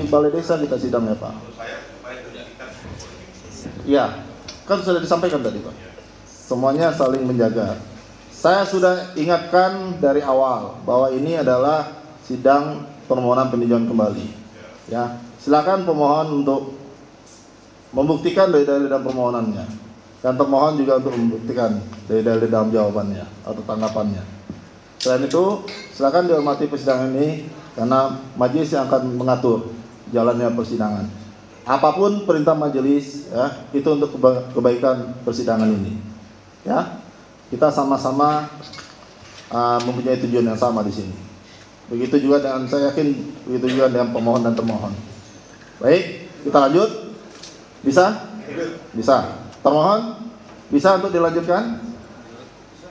balai desa kita sidangnya Pak. Ya, kan sudah disampaikan tadi Pak. Semuanya saling menjaga. Saya sudah ingatkan dari awal bahwa ini adalah sidang permohonan peninjauan kembali. Ya, silakan pemohon untuk membuktikan dalil-dalil dalam permohonannya, dan termohon juga untuk membuktikan dalil-dalil dalam jawabannya atau tanggapannya. Selain itu, silakan dihormati persidangan ini karena majelis yang akan mengatur jalannya persidangan. Apapun perintah majelis, ya, itu untuk kebaikan persidangan ini. Ya, kita sama-sama mempunyai tujuan yang sama di sini. Begitu juga dengan, saya yakin begitu juga dengan pemohon dan termohon. Baik, kita lanjut. Bisa? Bisa. Termohon, bisa untuk dilanjutkan?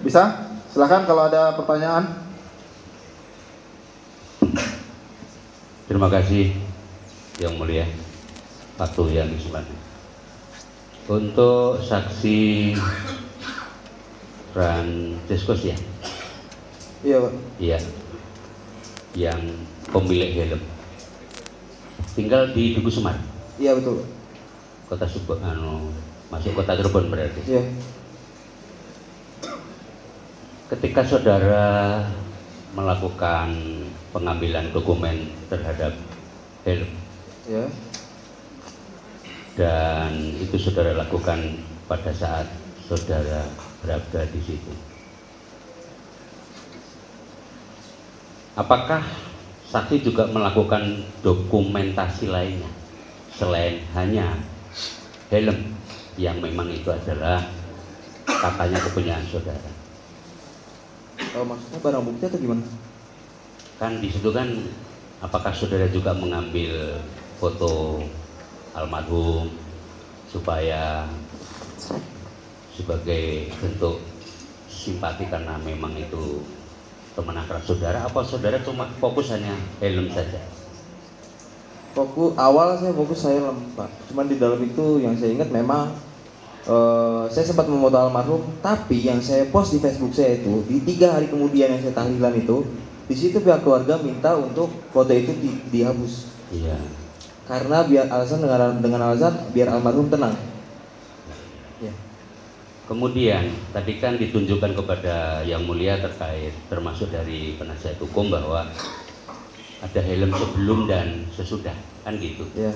Bisa? Silakan kalau ada pertanyaan. Terima kasih yang mulia Pak Tuyan Ismani. Untuk saksi Francescus ya? Iya Pak. Iya. Yang pemilik helm. Tinggal di Tugu Semar. Iya betul. Kota masuk kota Cirebon berarti. Iya. Ketika saudara melakukan pengambilan dokumen terhadap helm, Ya. dan itu saudara lakukan pada saat saudara berada di situ. Apakah saksi juga melakukan dokumentasi lainnya selain hanya helm yang memang itu adalah katanya kepunyaan saudara? Maksudnya barang bukti atau gimana? Kan di situ kan, apakah saudara juga mengambil foto almarhum supaya sebagai bentuk simpati karena memang itu teman akrab saudara, apa saudara cuma fokus hanya helm saja? Fokus awal saya fokus helm Pak. Cuman di dalam itu yang saya ingat memang saya sempat memoto almarhum, tapi yang saya post di Facebook saya itu di 3 hari kemudian yang saya tahlilan itu, di situ pihak keluarga minta untuk foto itu dihapus. Iya. Karena Biar alasan dengan alasan biar almarhum tenang. Ya. Kemudian tadi kan ditunjukkan kepada Yang Mulia terkait termasuk dari penasihat hukum bahwa ada helm sebelum dan sesudah, kan gitu. Ya.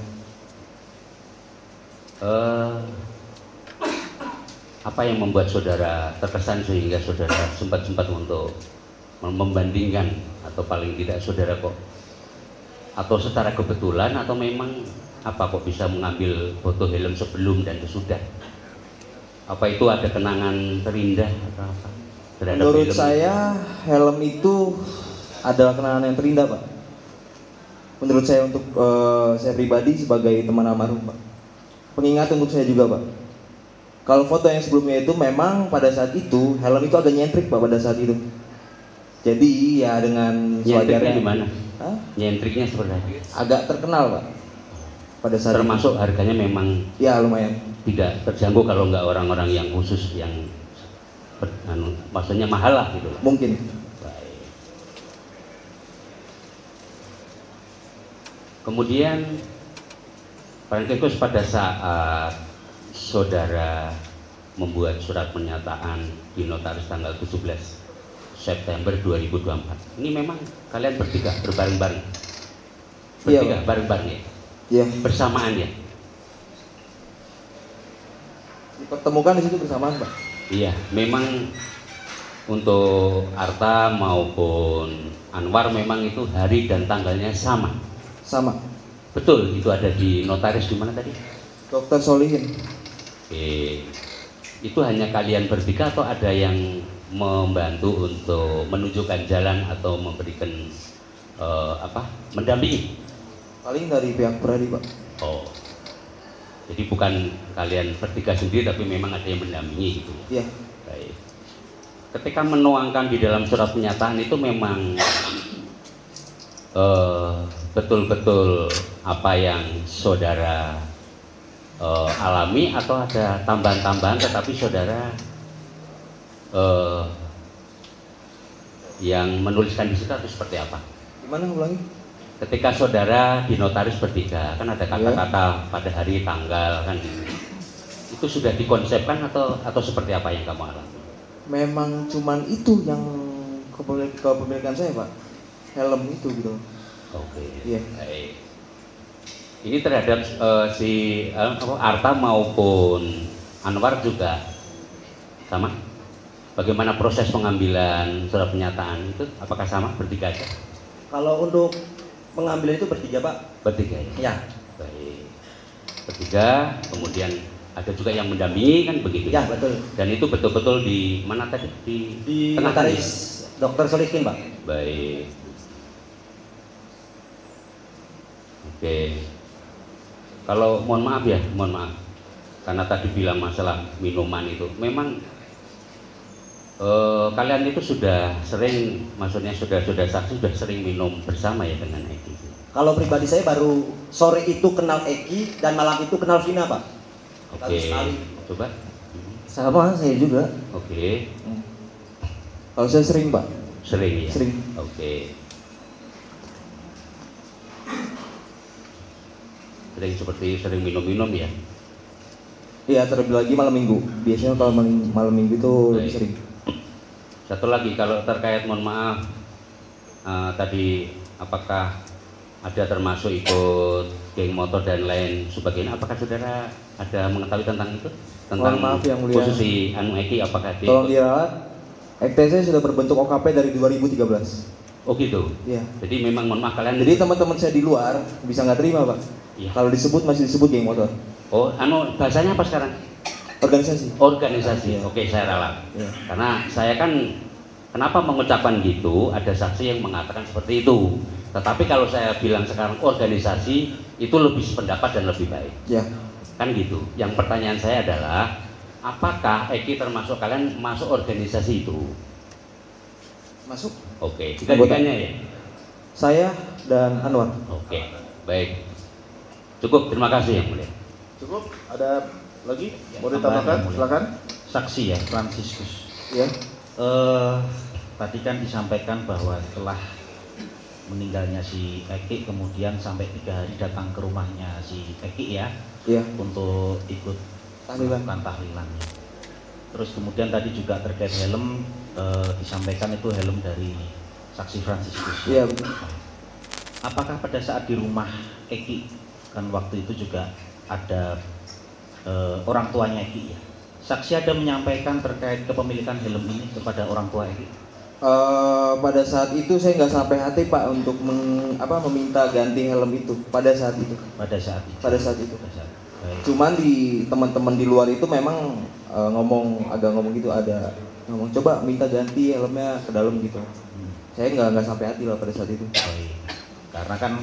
Apa yang membuat saudara terkesan sehingga saudara sempat untuk membandingkan, atau paling tidak saudara kok, atau secara kebetulan atau memang apa kok bisa mengambil foto helm sebelum dan sesudah? Apa itu ada kenangan terindah atau apa? Menurut saya helm itu adalah kenangan yang terindah Pak. Menurut saya untuk saya pribadi sebagai teman almarhum Pak. Pengingat untuk saya juga Pak. Kalau foto yang sebelumnya itu memang pada saat itu helm itu agak nyentrik Pak pada saat itu. Jadi ya dengan nyentriknya gimana? Nyentriknya seperti apa? Agak terkenal Pak. Pada saat termasuk itu. Harganya memang ya lumayan. Tidak terjangkau kalau nggak orang-orang yang khusus yang maksudnya mahal lah gitu. Mungkin. Baik. Kemudian Franciscus pada saat saudara membuat surat pernyataan di notaris tanggal 17 September 2024. Ini memang kalian bertiga berbareng-bareng. Bertiga bareng-bareng ya? Iya. Bersamaan ya? Dipertemukan di situ bersamaan Pak. Iya, memang untuk Arta maupun Anwar memang itu hari dan tanggalnya sama. Sama. Betul, itu ada di notaris di mana tadi? Dr. Solihin. Oke. Itu hanya kalian bertiga atau ada yang membantu untuk menunjukkan jalan atau memberikan mendampingi? Paling dari pihak Pradi Pak. Oh, jadi bukan kalian bertiga sendiri tapi memang ada yang mendampingi gitu? Iya. Baik. Ketika menuangkan di dalam surat pernyataan itu memang betul-betul apa yang saudara alami atau ada tambahan-tambahan tetapi saudara yang menuliskan di situ atau seperti apa? Gimana ulangi? Ketika saudara di notaris bertiga kan ada kata-kata pada hari tanggal kan itu sudah dikonsepkan atau seperti apa yang kamu alami? Memang cuman itu yang kepemilikan saya Pak, helm itu gitu. Oke. Iya. Baik. Ini terhadap si Arta maupun Anwar juga sama? Bagaimana proses pengambilan surat pernyataan itu? Apakah sama bertiga aja? Kalau untuk pengambilan itu bertiga Pak? Bertiga ya? Ya. Baik. Bertiga, kemudian ada juga yang mendampingi kan begitu? Ya betul. Dan itu betul-betul di mana tadi? Di notaris Dr. Solihin Pak. Baik. Oke. Kalau mohon maaf karena tadi bilang masalah minuman itu, memang kalian itu sudah sering, maksudnya sudah saksi sudah sering minum bersama ya dengan Eki? Kalau pribadi saya baru sore itu kenal Eki dan malam itu kenal Vina Pak. Oke, coba. Sama saya juga. Oke. Kalau saya sering Pak. Sering ya? Sering. Oke. Sering minum-minum ya? Iya, terlebih lagi malam minggu. Biasanya kalau malam minggu itu lebih sering. Satu lagi, kalau terkait mohon maaf tadi apakah ada termasuk ikut geng motor dan lain sebagainya, apakah saudara ada mengetahui tentang itu? Tentang maaf yang mulia, posisi Eki apakah dia tolong diralat. EKT sudah berbentuk OKP dari 2013. Oh gitu? Iya. Jadi memang mohon maaf kalian. Jadi teman-teman saya di luar bisa nggak terima Pak. Iya. Kalau masih disebut geng motor. Oh, bahasanya apa sekarang? Organisasi. Organisasi. Oke, saya ralat. Iya. Karena saya kan kenapa mengucapkan gitu? Ada saksi yang mengatakan seperti itu. Tetapi kalau saya bilang sekarang organisasi itu lebih sependapat dan lebih baik. Ya. Kan gitu. Yang pertanyaan saya adalah apakah Eki termasuk kalian masuk organisasi itu? Masuk. Oke, tiga-tiganya ya? Saya dan Anwar. Oke, baik. Cukup, terima kasih Yang Mulia. Cukup, ada lagi? Mau ditambahkan? Silakan. Saksi ya, Franciscus. Ya. Tadi kan disampaikan bahwa setelah meninggalnya si Eki, kemudian sampai 3 hari datang ke rumahnya si Eki ya, untuk ikut melakukan tahlilannya. Terus kemudian tadi juga terkait helm, disampaikan itu helm dari saksi Franciscus. Iya betul. Apakah pada saat di rumah Eki, kan waktu itu juga ada orang tuanya Eki ya, saksi ada menyampaikan terkait kepemilikan helm ini kepada orang tua Eki? Pada saat itu saya nggak sampai hati Pak untuk meminta ganti helm itu pada saat itu. Pada saat itu. Pada saat itu. Cuman di teman-teman di luar itu memang agak ngomong gitu, ada ngomong coba minta ganti helmnya ke dalam gitu. Saya nggak sampai hati lah pada saat itu. Karena kan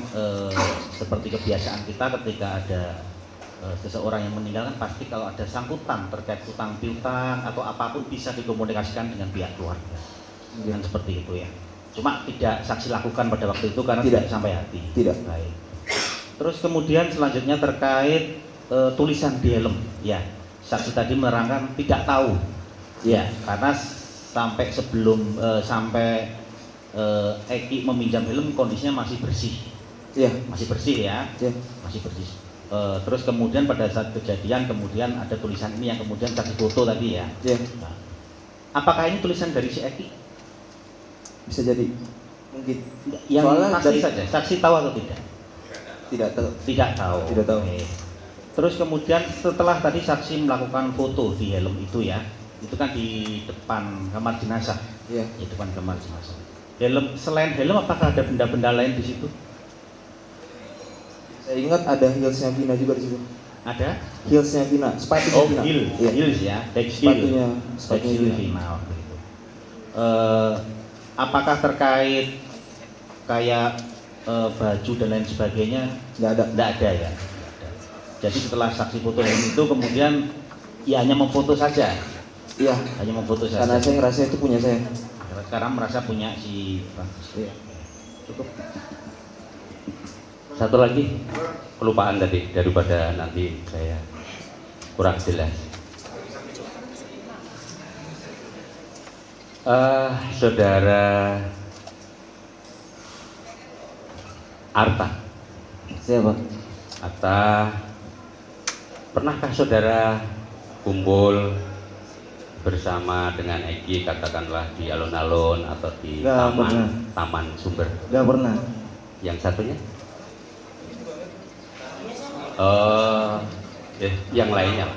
seperti kebiasaan kita ketika ada seseorang yang meninggal kan pasti kalau ada sangkutan terkait utang piutang atau apapun bisa dikomunikasikan dengan pihak keluarga. Dengan seperti itu ya. Cuma tidak saksi lakukan pada waktu itu karena tidak sampai hati. Tidak. Baik. Terus kemudian selanjutnya terkait tulisan di helm. Ya, saksi tadi menerangkan tidak tahu. Ya, karena sampai sebelum Eki meminjam helm kondisinya masih bersih. Iya. Masih bersih ya. Iya. Masih bersih. Terus kemudian pada saat kejadian kemudian ada tulisan ini yang kemudian saksi foto tadi ya. Iya. Nah, apakah ini tulisan dari si Eki? Bisa jadi, mungkin. Yang soalnya pasti dari saja, saksi tahu atau tidak? Tidak tahu. Tidak tahu. Tidak tahu. Oke. Terus kemudian setelah tadi saksi melakukan foto di helm itu ya, itu kan di depan kamar jenazah. Iya. Di depan kamar jenazah. Helm, selain helm apakah ada benda-benda lain di situ? Saya ingat ada heelsnya Vina juga di situ. Ada? Heelsnya Vina, sepatunya Vina. Heel, heels ya, back Sepatunya heel Vina waktu itu. Apakah terkait kayak baju dan lain sebagainya? Nggak ada. Nggak ada ya. Jadi setelah saksi foto helm itu kemudian ya hanya memfoto saja. Iya. Hanya memfoto saja. Karena saya ngerasa itu punya saya. Sekarang merasa punya si Francis. Iya. Cukup. Satu lagi kelupaan tadi daripada nanti saya kurang jelas. Saudara Arta. Siapa? Arta, pernahkah saudara kumpul bersama dengan Eki katakanlah di alun-alun atau di taman Sumber? Gak pernah. Yang satunya? Yang lainnya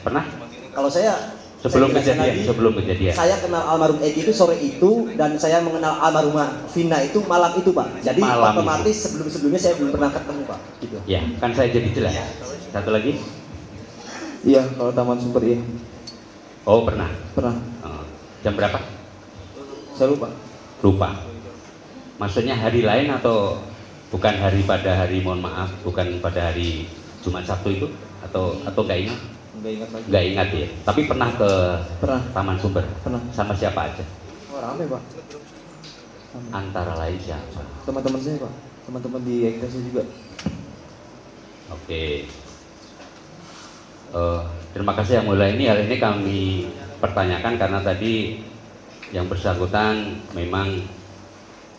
pernah? Kalau saya sebelum lagi, kejadian. Saya kenal almarhum Eki itu sore itu dan saya mengenal almarhumah Vina itu malam itu Pak. Jadi malam otomatis itu. sebelum-sebelumnya saya belum pernah ketemu Pak. Gitu. Ya, kan saya jadi jelas. Satu lagi? Iya, kalau Taman Sumber iya. Oh pernah. Pernah. Jam berapa? Saya lupa. Lupa. Maksudnya hari lain atau bukan pada hari mohon maaf, bukan pada hari Jumat Sabtu itu atau nggak ingat? Nggak ingat lagi. Nggak ingat ya. Tapi pernah ke Taman Sumber. Pernah. Sama siapa aja? Oh, rame Pak. Antara lain siapa? Teman-teman saya Pak. Teman-teman di Ekstasi juga. Oke. Terima kasih Yang Mulia. Ini hal ini kami pertanyakan karena tadi yang bersangkutan memang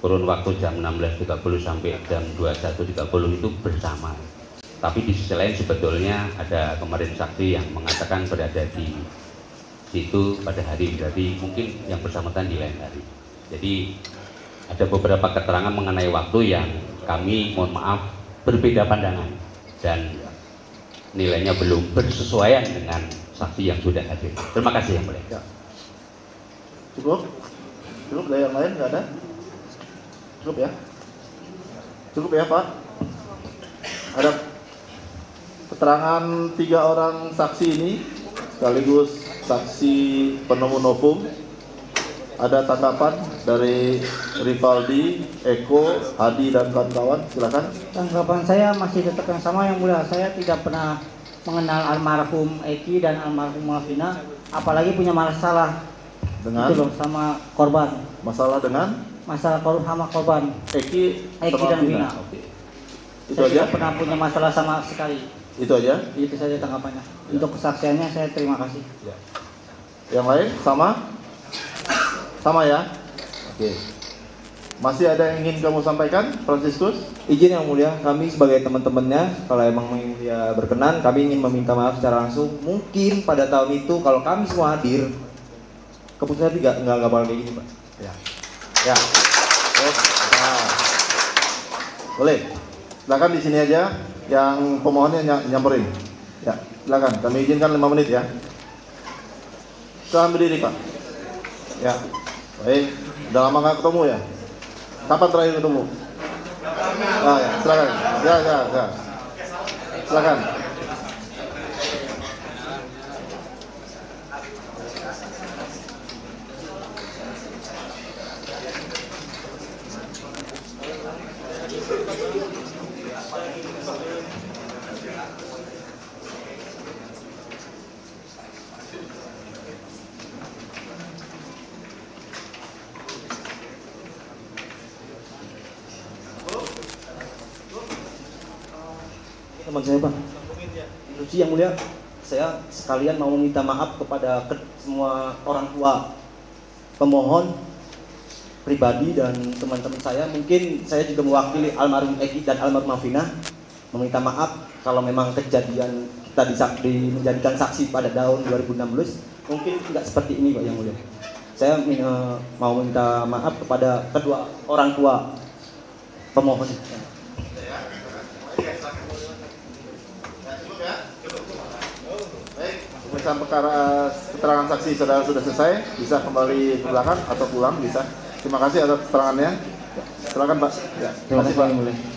kurun waktu jam 16.30 sampai jam 21.30 itu bersama. Tapi di sisi lain sebetulnya ada kemarin saksi yang mengatakan berada di situ pada hari, jadi mungkin yang bersangkutan di lain hari. Jadi ada beberapa keterangan mengenai waktu yang kami mohon maaf berbeda pandangan dan nilainya belum bersesuaian dengan saksi yang sudah hadir. Terima kasih Yang Mulia. Ya. Cukup? Cukup dari yang lain nggak ada? Cukup ya? Cukup ya Pak? Ada keterangan 3 orang saksi ini sekaligus saksi penemu novum. Ada tanggapan dari Rivaldi, Eko, Hadi dan kawan-kawan, silakan. Tanggapan saya masih tetap yang sama Yang Mulia. Saya tidak pernah mengenal almarhum Eki dan almarhum Vina, apalagi punya masalah dengan itu loh sama korban. Masalah dengan masalah sama korban Eki dan Vina. Oke. Itu Saya aja. tidak pernah punya masalah sama sekali. Itu aja. Itu saja tanggapannya. Untuk kesaksiannya saya terima kasih. Ya. Yang lain sama? Sama ya? Oke. Masih ada yang ingin kamu sampaikan, Franciscus? Izin yang mulia, kami sebagai teman-temannya, kalau emang yang mulia berkenan, kami ingin meminta maaf secara langsung. Mungkin pada tahun itu kalau kami semua hadir, keputusan nggak bakal kayak gini, Pak. Ya. Ya. Nah. Boleh. Silakan di sini aja. Yang pemohonnya nyamperin. Ya, silakan. Kami izinkan 5 menit ya. Silakan berdiri, Pak. Ya. Baik. Udah lama nggak ketemu ya? Kapan terakhir ketemu? Ah, ya. Silakan. Ya. Silakan. Teman saya, Pak. Instruksi yang mulia, saya sekalian mau meminta maaf kepada semua orang tua pemohon pribadi dan teman-teman saya. Mungkin saya juga mewakili almarhum Eki dan almarhum Vina meminta maaf kalau memang kejadian kita menjadikan saksi pada tahun 2016 mungkin tidak seperti ini, Pak yang mulia. Saya mau minta maaf kepada kedua orang tua pemohon. Pemeriksaan perkara keterangan saksi saudara sudah selesai, bisa kembali ke belakang atau pulang bisa. Terima kasih atas keterangannya. Silakan Pak. Ya, Terima kasih Pak.